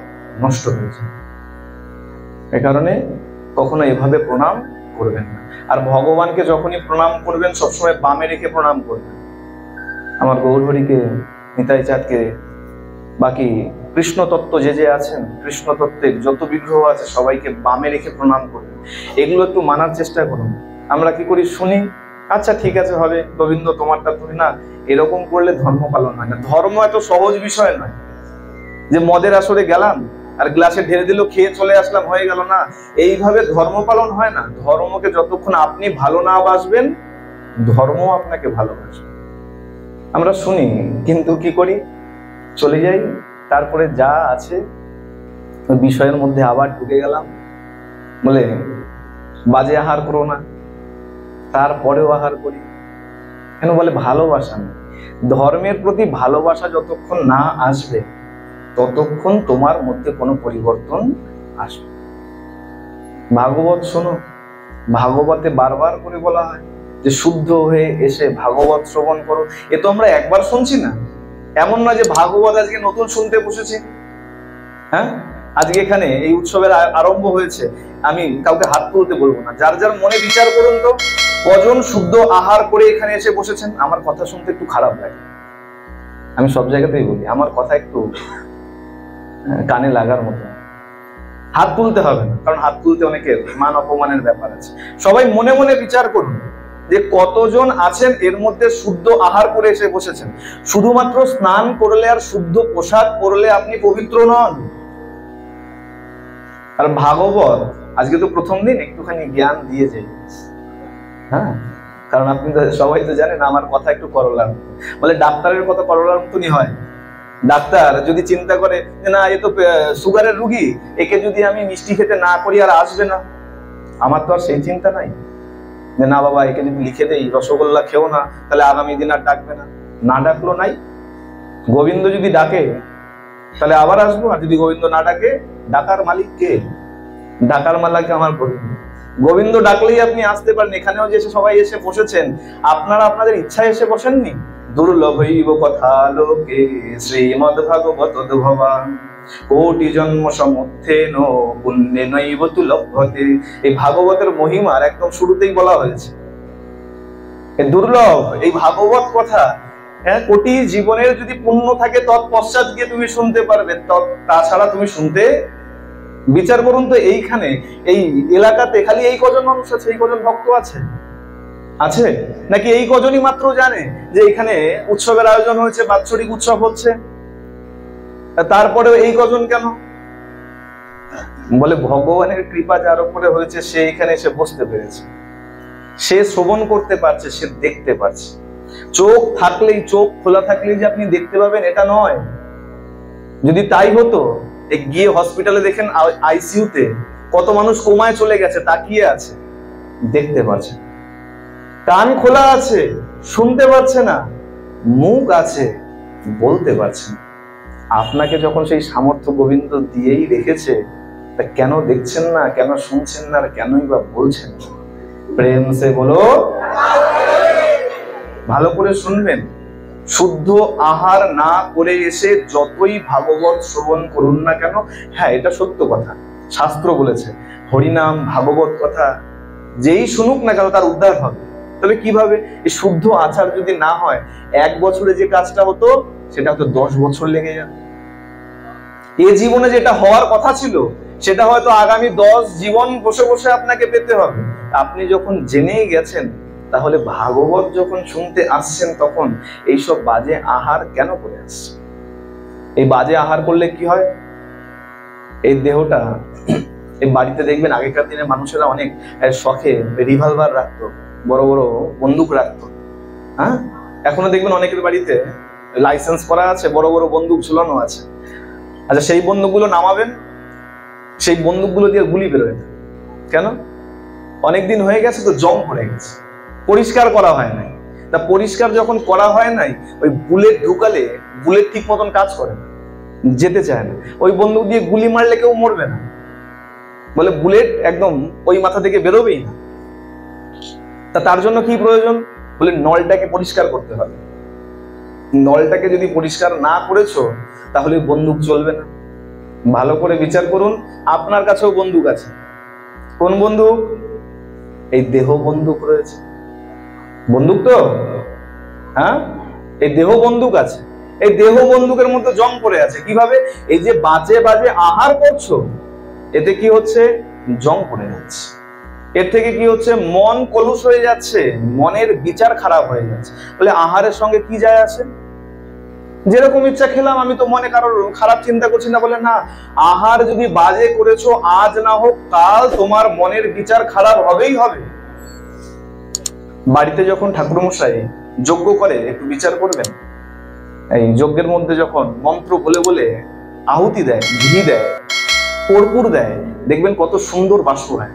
নষ্ট হয়ে যায়। এ কারণে কখনো এভাবে প্রণাম করবেন না। আর ভগবানকে যখনই প্রণাম করবেন সবসময় বামে রেখে প্রণাম করবেন। আমার গৌরহরিকে, নিতাই চাঁদকে, বাকি কৃষ্ণ তত্ত্ব যে আছেন, কৃষ্ণ তত্ত্বের যত বিগ্রহ আছে সবাইকে বামে রেখে প্রণাম করবেন। এগুলো একটু মানার চেষ্টা করুন। আমরা কি করি? শুনি, আচ্ছা ঠিক আছে হবে, গোবিন্দ তোমারটা তুমি না। এরকম করলে ধর্ম পালন হয় না। ধর্ম এত সহজ বিষয় নয় যে মদের আসরে গেলাম আর গ্লাসে ঢেলে দিল, খেয়ে চলে আসলাম, হয়ে গেল না। এইভাবে ধর্ম পালন হয় না। ধর্মকে যতক্ষণ আপনি ভালো না বাসবেন, ধর্ম আপনাকে ভালোবাসবে। আমরা শুনি কিন্তু কি করি, চলে যাই, তারপরে যা আছে ওই বিষয়ের মধ্যে আবার ঢুকে গেলাম। বলে বাজে আহার করো না, তারপরেও আহার করি কেন? বলে ভালোবাসা নেই। ধর্মের প্রতি ভালোবাসা যতক্ষণ না আসবে ততক্ষণ তোমার মধ্যে কোনো পরিবর্তন আসবে। ভাগবত শোনো, ভাগবতে বারবার করে বলা হয় যে শুদ্ধ হয়ে এসে ভাগবত শ্রবণ করো। এ তো আমরা একবার শুনছি না, এমন না যে ভাগবত আজকে নতুন শুনতে বসেছি। হ্যাঁ, আজকে এখানে এই উৎসবের আরম্ভ হয়েছে, আমি কাউকে হাত তুলতে বলবো না, যার যার মনে বিচার করুন তো কজন শুদ্ধ আহার করে এখানে এসে বসেছেন। আমার কথা শুনতে একটু খারাপ লাগে, আমি সব জায়গাতেই বলি, আমার কথা একটু কানে লাগার মতো। হাত তুলতে হবে না, কারণ হাত তুলতে অনেকের মান অপমানের ব্যাপার আছে। সবাই মনে মনে বিচার করুন যে কতজন আছেন এর মধ্যে শুদ্ধ আহার করে এসে বসেছেন। শুধুমাত্র স্নান করলে আর শুদ্ধ পোশাক পরলে আপনি পবিত্র নন। আর ভাগবত আজকে তো প্রথম দিন, একটুখানি জ্ঞান দিয়ে যাই। হ্যাঁ, কারণ আপনি তো সবাই তো জানেন আমার কথা একটু করলার মতো। বলে ডাক্তারের কথা করলার মতনই হয়। ডাক্তার যদি চিন্তা করে যে না, এ তো সুগারের রুগী, একে যদি আমি মিষ্টি খেতে না করি আর আসবে না, আমার তো আর সেই চিন্তা নাই যে না বাবা, একে যদি লিখে দেই রসগোল্লা খেও না, তাহলে আগামী দিন আর ডাকবে না। না ডাকলো নাই। গোবিন্দ যদি ডাকে তাহলে আবার আসবো, আর যদি গোবিন্দ না ডাকে, ডাকার মালিক কে? ডাকার মালিক আমার গোবিন্দ। গোবিন্দ ডাকলেই আপনি আসতে পারেন। এখানেও যে সবাই এসে বসেছেন, আপনারা আপনাদের ইচ্ছায় এসে বসেননি। দুর্লভৈব কথা লোকে শ্রীমদ ভাগবত ভবান কোটি জন্ম সমুত্থেন পুণ্যেনৈব তু লভ্যতে। এই ভাগবতের মহিমার একদম শুরুতেই বলা হয়েছে দুর্লভ এই ভাগবত কথা। হ্যাঁ, কোটি জীবনের যদি পুণ্য থাকে তৎপশ্চাৎ গিয়ে তুমি শুনতে পারবে, তাছাড়া তুমি শুনতে। বিচার করুন তো, এইখানে এই এলাকাতে খালি এই কজন মানুষ আছে, এই কজন ভক্ত আছে নাকি এই কজনই মাত্র জানে যে এখানে উৎসবের আয়োজন হয়েছে, বাৎসরিক উৎসব হচ্ছে? তারপরেও এই কজন কেন? বলে ভগবানের কৃপা যার উপরে হয়েছে সে এখানে এসে বসতে পেরেছে, সে শ্রবণ করতে পারছে, সে দেখতে পারছে। চোখ থাকলেই, চোখ খোলা থাকলেই যে আপনি দেখতে পাবেন এটা নয়। যদি তাই হতো, গিয়ে হসপিটালে দেখেন আইসিইউতে কত মানুষ কোমায় চলে গেছে, তাকিয়ে আছে, দেখতে পাচ্ছে। কান খোলা আছে, শুনতে পাচ্ছে না। মুখ আছে, বলতে পারছে না। আপনাকে যখন সেই সামর্থ্য গোবিন্দ দিয়েই রেখেছে, তা কেন দেখছেন না, কেন শুনছেন না, আর কেনই বা বলছেন? প্রেম সে বলো। ভালো করে শুনবেন, শুদ্ধ আহার না করে এসে যতই ভাগবত শ্রবণ করুন না কেন, হ্যাঁ এটা সত্য কথা, শাস্ত্র বলেছে হরিনাম ভাগবত কথা যেই শুনুক না কেন তার উদ্ধার হবে। তবে কিভাবে? এই শুদ্ধ আচার যদি না হয়, 1 বছরে যে কাজটা হতো সেটা হয়তো 10 বছর লেগে যাবে। এ জীবনে যেটা হওয়ার কথা ছিল সেটা হয়তো আগামী 10 জীবন বসে বসে আপনাকে পেতে হবে। আপনি যখন জেনেই গেছেন, তাহলে ভাগবত যখন শুনতে আসছেন তখন এইসব বাজে আহার কেন করে আসছে? এই বাজে আহার করলে কি হয়? এই দেহটা, এই বাড়িতে দেখবেন আগেকার দিনে মানুষেরা অনেক শখে রিভলভার রাখতো, বড় বড় বন্দুক রাখতো। হ্যাঁ, এখনো দেখবেন অনেকের বাড়িতে লাইসেন্স করা আছে, বড় বড় বন্দুক ঝুলানো আছে। আচ্ছা, সেই বন্দুকগুলো নামাবেন, সেই বন্দুকগুলো দিয়ে গুলি বেরোয় না কেন? অনেকদিন হয়ে গেছে তো, জং পড়ে গেছে, পরিষ্কার করা হয় নাই। তা পরিষ্কার যখন করা হয় নাই, ওই বুলেট ঢুকালে বুলেট ঠিক মতন কাজ করে না, যেতে চায় না। ওই বন্দুক দিয়ে গুলি মারলে কেউ মরবে না, বলে বুলেট একদম ওই মাথা থেকে বেরোবেই না। তা তার জন্য কি প্রয়োজন? বলে নলটাকে পরিষ্কার করতে হবে। নলটাকে যদি পরিষ্কার না করেছো তাহলে বন্দুক চলবে না। ভালো করে বিচার করুন, আপনার কাছেও বন্দুক আছে। কোন বন্দুক? এই দেহ বন্দুক রয়েছে। বন্দুক তো, হ্যাঁ, এই দেহ বন্দুক আছে। এই দেহ বন্দুকের মধ্যে জং পড়ে আছে। কিভাবে? এই যে বাজে বাজে আহার করছো, এতে কি হচ্ছে? জং পড়ে যাচ্ছে। এর থেকে কি হচ্ছে? মন কলুষ হয়ে যাচ্ছে, মনের বিচার খারাপ হয়ে যাচ্ছে। বলে আহারের সঙ্গে কি যায় আসে? যেরকম ইচ্ছা খেলাম, আমি তো মনে কারোর খারাপ চিন্তা করছি না। বলে না, আহার যদি বাজে করেছো, আজ না হোক কাল তোমার মনের বিচার খারাপ হবেই হবে। বাড়িতে যখন ঠাকুরমশাই যজ্ঞ করে একটু বিচার করবেন, এই যজ্ঞের মধ্যে যখন মন্ত্র বলে বলে আহুতি দেয়, ঘি দেয়, কর্পূর দেয়, দেখবেন কত সুন্দর বাষ্প হয়,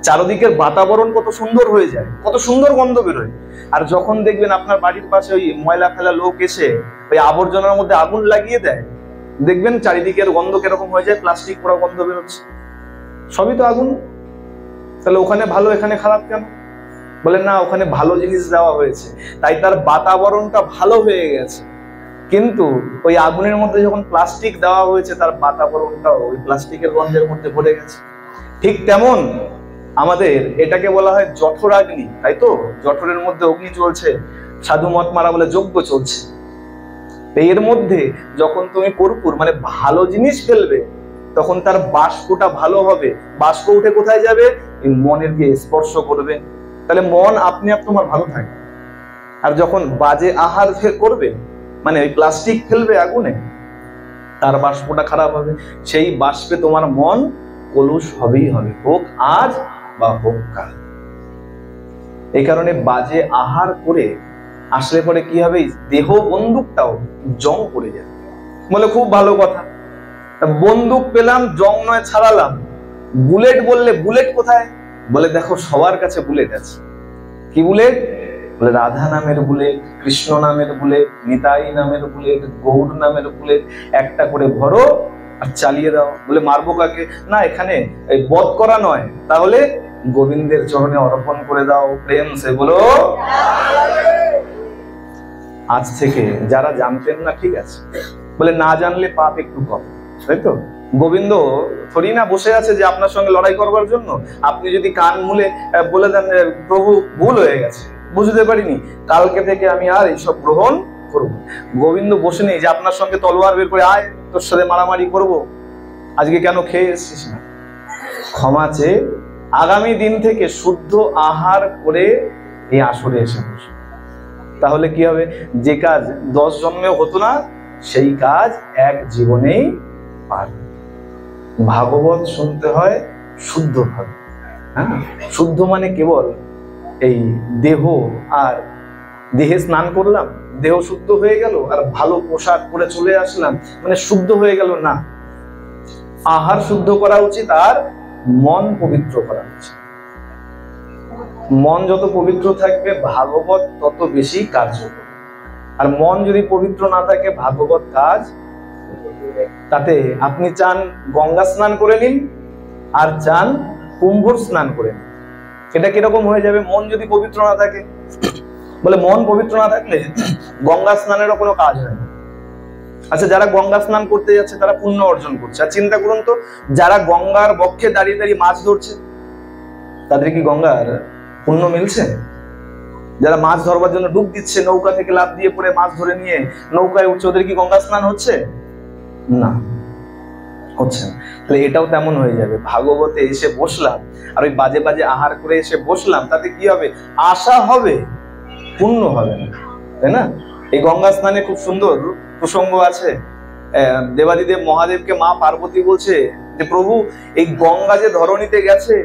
চারদিকের বাতাবরণ কত সুন্দর হয়ে যায়, কত সুন্দর গন্ধ বেরোয়। আর যখন দেখবেন আপনার বাড়ির পাশে ওই ময়লা ফেলা লোক এসে ওই আবর্জনার মধ্যে আগুন লাগিয়ে দেয়, দেখবেন চারিদিকের গন্ধ কিরকম হয়ে যায়, প্লাস্টিক পোড়া গন্ধ বেরোচ্ছে, সবই তো আগুন। তাহলে ওখানে ভালো এখানে খারাপ কেন? বলেন না, ওখানে ভালো জিনিস দেওয়া হয়েছে তাই তার বাতাবরণটা ভালো হয়ে গেছে, কিন্তু ওই আগুনের মধ্যে যখন প্লাস্টিক দেওয়া হয়েছে তার বাতাবরণটাও ওই প্লাস্টিকের গন্ধের মধ্যে ভরে গেছে। ঠিক তেমন আমাদের এটাকে বলা হয় জঠরাগ্নি, তাই তো? জঠরের মধ্যে অগ্নি চলছে, সাধু মত মারা বলে যজ্ঞ চলছে। এর মধ্যে যখন তুমি কর্পূর মানে ভালো জিনিস ফেলবে, তখন তার বাষ্পটা ভালো হবে, বাষ্প উঠে কোথায় যাবে? এই মনের দিয়ে স্পর্শ করবে, তাহলে মন আপনি তোমার ভালো থাকে। আর যখন বাজে আহার করবে, মানে ওই প্লাস্টিক ফেলবে আগুনে, তার বাষ্পটা খারাপ হবে, সেই বাষ্পে তোমার মন কলুষ হবেই হবে, হোক আজ বা হোক কাল। এই কারণে বাজে আহার করে আসলে পরে কি হবে? দেহ বন্দুকটাও জং পড়ে যাবে। বলে খুব ভালো কথা, বন্দুক পেলাম, জং নয় ছাড়ালাম। বুলেট বললে বুলেট কোথায়? বলে দেখো সবার কাছে বুলেট আছে। কি বুলেট? বলে রাধা নামের বুলেট, কৃষ্ণ নামের বুলেট, নিতাই নামের বুলেট, গৌর নামের বুলেট, একটা করে ভরো আর চালিয়ে দাও। বলে মারবো কাকে? না, এখানে এই বধ করা নয়, তাহলে গোবিন্দের চরণে অর্পণ করে দাও প্রেম সে। বলো আজ থেকে যারা জানতেন না, ঠিক আছে, বলে না জানলে পাপ একটু কম, তাই তো? গোবিন্দ থরি না বসে আছে যে আপনার সঙ্গে লড়াই করবার জন্য। আপনি যদি কান মুলে বলে দেন প্রভু ভুল হয়ে গেছে, বুঝতে পারিনি, কালকে থেকে আমি আর এইসব গ্রহণ করব। গোবিন্দ বসে নেই যে আপনার সঙ্গে তলোয়ার বের করে আয় তোর সাথে মারামারি করব, আজকে কেন খেয়ে এসছিস না, ক্ষমা চেয়ে আগামী দিন থেকে শুদ্ধ আহার করে এই আসরে এসে বসে। তাহলে কি হবে? যে কাজ 10 জন্মেও হতো না, সেই কাজ এক জীবনেই পারবে। ভাগবত শুনতে হয় শুদ্ধ ভাবে। হ্যাঁ, শুদ্ধ মানে কেবল এই দেহ, আর দেহে স্নান করলাম, দেহ শুদ্ধ হয়ে গেল, আর ভালো পোশাক পরে চলে আসলাম মানে শুদ্ধ হয়ে গেল না। আহার শুদ্ধ করা উচিত, আর মন পবিত্র করা উচিত। মন যত পবিত্র থাকবে ভাগবত তত বেশি কার্যকর। আর মন যদি পবিত্র না থাকে ভাগবত কাজ, তাতে আপনি চান গঙ্গা স্নান করে নিন আর চান কুম্ভর স্নান করে নিন, এটা কিরকম হয়ে যাবে? মন যদি পবিত্র না থাকে, বলে মন পবিত্র না থাকলে গঙ্গা স্নানেরও কোনো কাজ হয় না। আচ্ছা, যারা গঙ্গা স্নান করতে যাচ্ছে তারা পুণ্য অর্জন করছে, আর চিন্তা করুন তো, যারা গঙ্গার বক্ষে দাঁড়িয়ে দাঁড়িয়ে মাছ ধরছে, তাদের কি গঙ্গার পুণ্য মিলছে? যারা মাছ ধরবার জন্য ডুব দিচ্ছে, নৌকা থেকে লাফ দিয়ে পড়ে মাছ ধরে নিয়ে নৌকায় উঠছে, ওদের কি গঙ্গা স্নান হচ্ছে? না, হচ্ছে না। তাহলে এটাও তেমন হয়ে যাবে। ভাগবতে এসে বসলাম আর ওই বাজে বাজে আহার করে এসে বসলাম, তাতে কি হবে? আশা হবে, পুণ্য হবে না, তাই না? এই গঙ্গা স্নানে খুব সুন্দর প্রসঙ্গ আছে। দেবাদিদেব মহাদেবকে মা পার্বতী বলছে যে প্রভু, এই গঙ্গা যে ধরণীতে গেছে,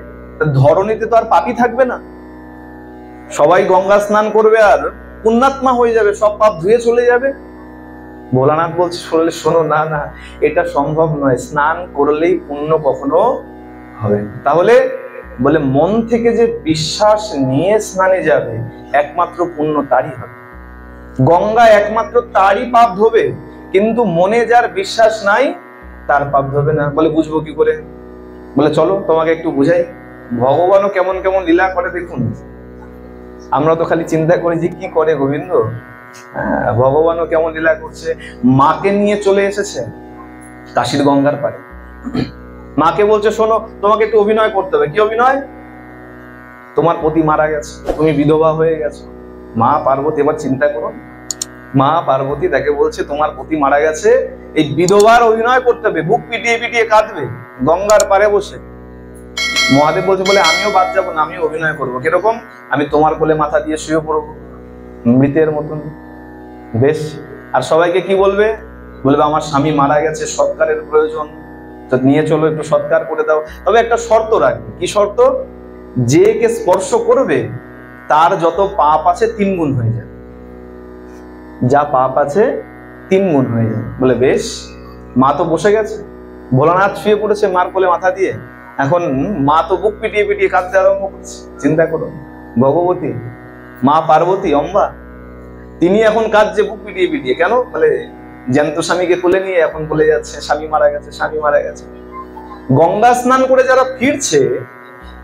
ধরণীতে তো আর পাপী থাকবে না, সবাই গঙ্গা স্নান করবে আর পুণ্যাত্মা হয়ে যাবে, সব পাপ ধুয়ে চলে যাবে। ভোলানাথ বলছে শোনো, না না, এটা সম্ভব নয়, স্নান করলেই পুণ্য কখনো হবে না। তাহলে বলে মন থেকে যে বিশ্বাস নিয়ে স্নানে যাবে, একমাত্র পুণ্য তারই হবে। গঙ্গা একমাত্র তারই পাপ ধোবে, কিন্তু মনে যার বিশ্বাস নাই তার পাপ ধোবে না। বলে বুঝবো কি করে? বলে চলো তোমাকে একটু বুঝাই। ভগবানও কেমন কেমন লীলা করে দেখুন। আমরা তো খালি চিন্তা করি যে কি করে গোবিন্দ, হ্যাঁ, ভগবানও কেমন লীলা করছে। মাকে নিয়ে চলে এসেছে কাশীর গঙ্গার পাড়ে, মাকে বলছে শোনো, তোমাকে একটু অভিনয় করতে হবে। কি অভিনয়? তোমার পতি মারা গেছে, তুমি বিধবা হয়ে গেছো। মা পার্বতী, এবার চিন্তা করো, মা পার্বতী তাকে বলছে তোমার পতি মারা গেছে, এই বিধবার অভিনয় করতে হবে, বুক পিটিয়ে পিটিয়ে কাঁদবে গঙ্গার পাড়ে বসে। মহাদেব বলছে বলে আমিও বাদ যাবো না, আমিও অভিনয় করবো। কিরকম? আমি তোমার কোলে মাথা দিয়ে শুয়ে পড়বো মৃতের মতন। বেশ, আর সবাইকে কি বলবে? বলবে আমার স্বামী মারা গেছে, সৎকারের প্রয়োজন, তো নিয়ে চলো একটু সৎকার করে দাও। তবে একটা শর্ত রাখবে। কি শর্ত? যে কে স্পর্শ করবে তার যত পাপ আছে 3 গুণ হয়ে যাবে। যা পাপ আছে 3 গুণ হয়ে যাবে। বলে বেশ। মা তো বসে গেছে, ভোলানাথ শুয়ে পড়েছে মার কোলে মাথা দিয়ে, এখন মা তো বুক পিটিয়ে পিটিয়ে কাঁদতে আরম্ভ করছে। চিন্তা করো, ভগবতী মা পার্বতী অম্বা, তিনি এখন কাঁদছে বুক পিটিয়ে পিটিয়ে। কেন? বলে জ্যান্ত স্বামীকে কোলে নিয়ে এখন বলে যাচ্ছে স্বামী মারা গেছে, স্বামী মারা গেছে। গঙ্গা স্নান করে যারা ফিরছে,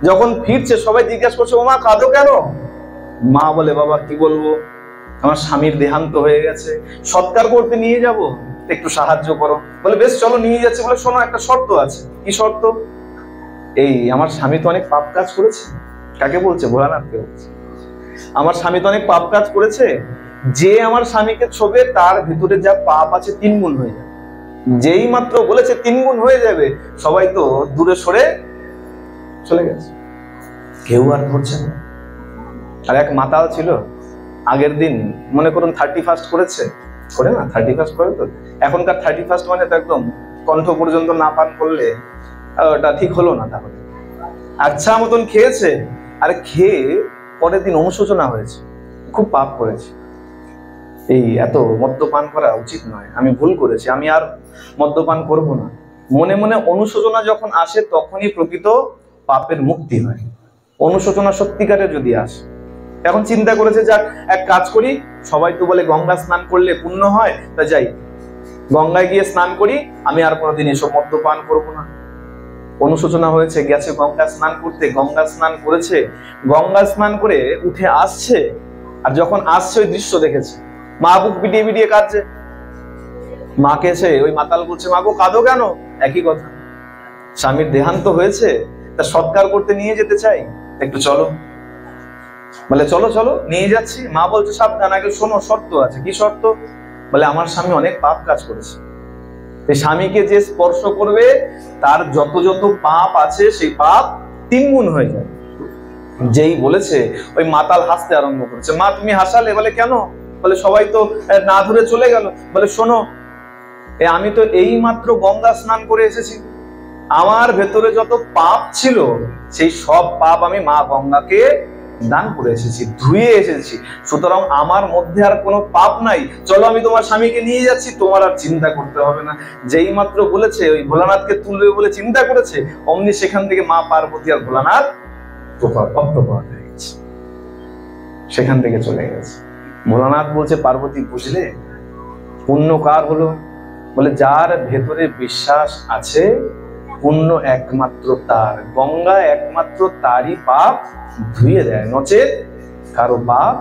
যখন ফিরছে সবাই জিজ্ঞাসা করছে ও মা কাঁদো কেন? মা বলে বাবা কি বলবো, আমার স্বামীর দেহান্ত হয়ে গেছে, সৎকার করতে নিয়ে যাব, একটু সাহায্য করো। বলে বেশ চলো নিয়ে যাচ্ছে। বলে শোনো একটা শর্ত আছে। কি শর্ত? এই আমার স্বামী তো অনেক পাপ কাজ করেছে। কাকে বলছে? ভোলানাথকে বলছে। আমার স্বামী তো অনেক পাপ কাজ করেছে, যে আমার স্বামীকে ছোবে তার ভিতরে যা পাপ আছে 3 গুণ হয়ে যাবে। যেই মাত্র বলেছে 3 গুণ হয়ে যাবে, সবাই তো দূরে সরে চলে গেছে, কেউ আর ধরছে না। আর এক মাতাল ছিল, আগের দিন মনে করুন 31 করেছে, করে না 31 করে তো, এখনকার 31 মানে তো একদম কণ্ঠ পর্যন্ত না পান করলে ওটা ঠিক হলো না। তাহলে আচ্ছা মতন খেয়েছে, আর খেয়ে পরের দিন অনুশোচনা হয়েছে, খুব পাপ করেছে, এই এত মদ্যপান করা উচিত নয়, আমি ভুল করেছি, আমি আর মদ্যপান করব না। মনে মনে অনুশোচনা যখন আসে তখনই প্রকৃত পাপের মুক্তি হয়। অনুশোচনা সত্যিকারের যদি আসে, এখন চিন্তা করেছে যাক এক কাজ করি, সবাই তো বলে গঙ্গা স্নান করলে পুণ্য হয়, তা যাই গঙ্গায় গিয়ে স্নান করি, আমি আর কোনোদিন এসব মদ্যপান করব না। অনুশোচনা হয়েছে, গেছে গঙ্গা স্নান করতে, গঙ্গা স্নান করেছে, গঙ্গা স্নান করে উঠে আসছে, আর যখন আসছে ওই দৃশ্য দেখেছে, মা বুক পিটিয়ে পিটিয়ে কাঁদছে। মাকে এসে ওই মাতাল বলছে মা গো কাঁদো কেন? একই কথা, স্বামীর দেহান্ত হয়েছে, তা সৎকার করতে নিয়ে যেতে চাই, একটু চলো। বলে চলো চলো, নিয়ে যাচ্ছি। মা বলছে সাবধান, আগে শোনো শর্ত আছে। কি শর্ত? বলে আমার স্বামী অনেক পাপ কাজ করেছে, এই স্বামীকে যে স্পর্শ করবে তার যত যত পাপ আছে সেই পাপ 3 গুণ হয়ে যাবে। যেই বলেছে ওই মাতাল হাসতে আরম্ভ করেছে। মা তুমি হাসালে? বলে কেন? বলে সবাই তো না ধরে চলে গেল। বলে শোনো, আমি তো এই মাত্র গঙ্গা স্নান করে এসেছি, আমার ভেতরে যত পাপ ছিল সেই সব পাপ আমি মা গঙ্গাকে দান করে এসেছি, ধুয়ে এসেছি, সুতরাং আমার মধ্যে আর কোনো পাপ নাই, চলো আমি তোমার স্বামীকে নিয়ে যাচ্ছি, তোমার আর চিন্তা করতে হবে না। যেই মাত্র বলেছে ওই ভোলানাথকে তুলবে বলে চিন্তা করেছে, অমনি সেখান থেকে মা পার্বতী আর ভোলানাথ অপ্রকট হয়ে গেছে, সেখান থেকে চলে গেছে। ভোলানাথ বলছে পার্বতী বুঝলে পুণ্য কার হলো? বলে যার ভেতরে বিশ্বাস আছে, পুণ্য একমাত্র তার, গঙ্গা একমাত্র তারই পাপ ধুয়ে দেয়, নচেত কারো পাপ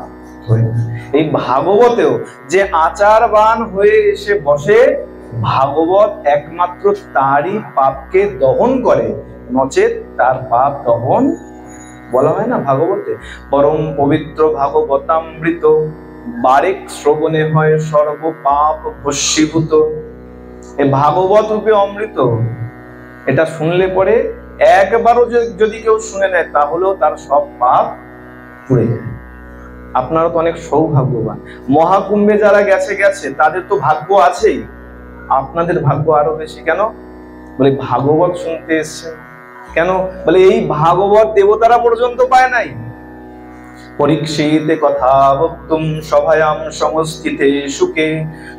ধুয়ে না। এই ভাগবতেও যে আচারবান হয়ে এসে বসে, ভাগবত একমাত্র তারই পাপকে দহন করে, নচেত তার পাপ দহন বলা হয় না ভাগবতে, পরম পবিত্র ভাগবতামৃত, বারেক শ্রবণে হয় সর্ব পাপ ভস্মীভূত। এই ভাগবত রূপে অমৃত, এটা শুনলে পরে একবারও যদি কেউ শুনে নেয় তাহলেও তার সব পাপ পুড়ে যায়। আপনারা তো অনেক সৌভাগ্যবান, মহাকুম্ভে যারা গেছে গেছে তাদের তো ভাগ্য আছেই, আপনাদের ভাগ্য আরো বেশি। কেন? বলে ভাগবত শুনতে এসছেন। কেন? বলে এই ভাগবত দেবতারা পর্যন্ত পায় নাই। পরীক্ষিতে কথা বক্তুম সভায়াম সংস্থিতে সুখে,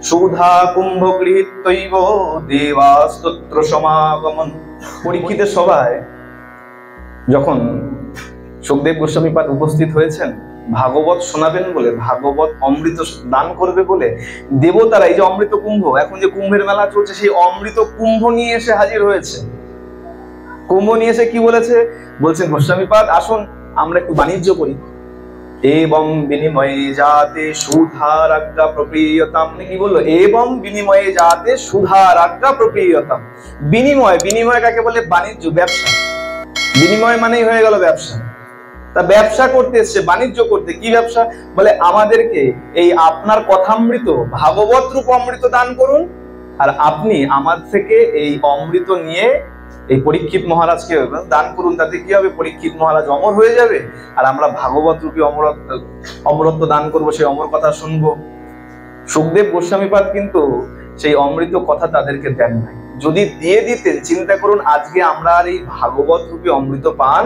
সুধা কুম্ভ গৃহীতৈব দেবাস্তোত্র সমাগমন। পরীক্ষিতের সভায় যখন সুখদেব গোস্বামী পাদ উপস্থিত হয়েছেন, ভাগবত শোনাবেন বলে, ভাগবত অমৃত দান করবে বলে, দেবতারা এই যে অমৃত কুম্ভ, এখন যে কুম্ভের মেলা চলছে, সেই অমৃত কুম্ভ নিয়ে এসে হাজির হয়েছে। কুম্ভ নিয়ে এসে কি বলেছে? বলছেন গোস্বামী পাদ আসুন আমরা একটু বাণিজ্য করি। এবং বিনিময়ে যাতে সুধারাজ্ঞা প্রপ্রিয়তাম। কি বললো? এবং বিনিময়ে যাতে সুধারাজ্ঞা প্রপ্রিয়তাম। বিনিময়, বিনিময় কাকে বলে? বাণিজ্য, ব্যবসা। বিনিময় মানেই হয়ে গেল ব্যবসা। তা ব্যবসা করতে এসছে, বাণিজ্য করতে। কি ব্যবসা? বলে আমাদেরকে এই আপনার কথামৃত ভাগবত রূপ অমৃত দান করুন, আর আপনি আমার থেকে এই অমৃত নিয়ে এই পরীক্ষিত মহারাজকে দান করুন। তাতে কি হবে? পরীক্ষিত মহারাজ অমর হয়ে যাবে, আর আমরা ভাগবত রূপী অমরত্ব দান করবো, সেই অমর কথা শুনবো। সুখদেব গোস্বামীপাদ কিন্তু সেই অমৃত কথা তাদেরকে দেন নাই। যদি দিয়ে দিতেন, চিন্তা করুন আজকে আমরা আর এই ভাগবত রূপী অমৃত পান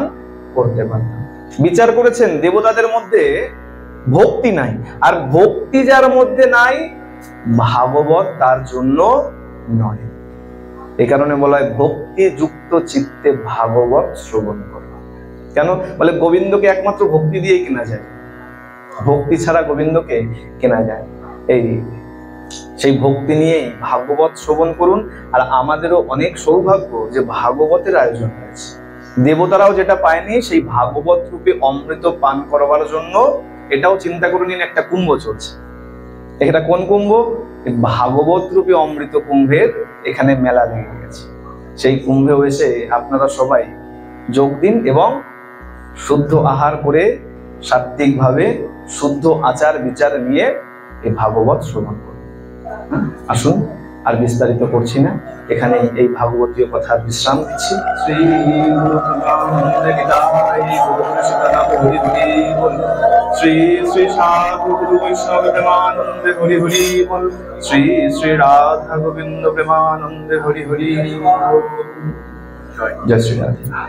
করতে পারতাম। বিচার করেছেন দেবতাদের মধ্যে ভক্তি নাই, আর ভক্তি যার মধ্যে নাই ভাগবত তার জন্য নয়। এই কারণে বলা হয় ভক্তি যুক্ত চিত্তে ভাগবত শ্রবণ করো। কেন বলে? গোবিন্দকে একমাত্র ভক্তি দিয়ে কেনা যায়, ভক্তি ছাড়া গোবিন্দকে কেনা যায়। সেই ভক্তি নিয়েই ভাগবত শ্রবণ করুন। আর আমাদেরও অনেক সৌভাগ্য যে ভাগবতের আয়োজন হয়েছে। দেবতারাও যেটা পায়নি সেই ভাগবত রূপে অমৃত পান করবার জন্য, এটাও চিন্তা করে নিন, একটা কুম্ভ চলছে। এটা কোন কুম্ভ? ভাগবত রূপে অমৃত কুম্ভের এখানে মেলা লেগে গেছে। সেই কুম্ভেও এসে আপনারা সবাই যোগ দিন এবং শুদ্ধ আহার করে সাত্বিকভাবে শুদ্ধ আচার বিচার নিয়ে এই ভাগবত শ্রবণ করুন। আসুন, আর বিস্তারিত করছি না, এখানে এই ভাগবতীয় কথার বিশ্রাম দিচ্ছি। শ্রী শ্রী শ্রী সাধু গুরু বৈষ্ণব প্রেমানন্দে হরি হরি বল। শ্রী শ্রী রাধা গোবিন্দ প্রেমানন্দে হরি হরি। জয় শ্রী রাধা।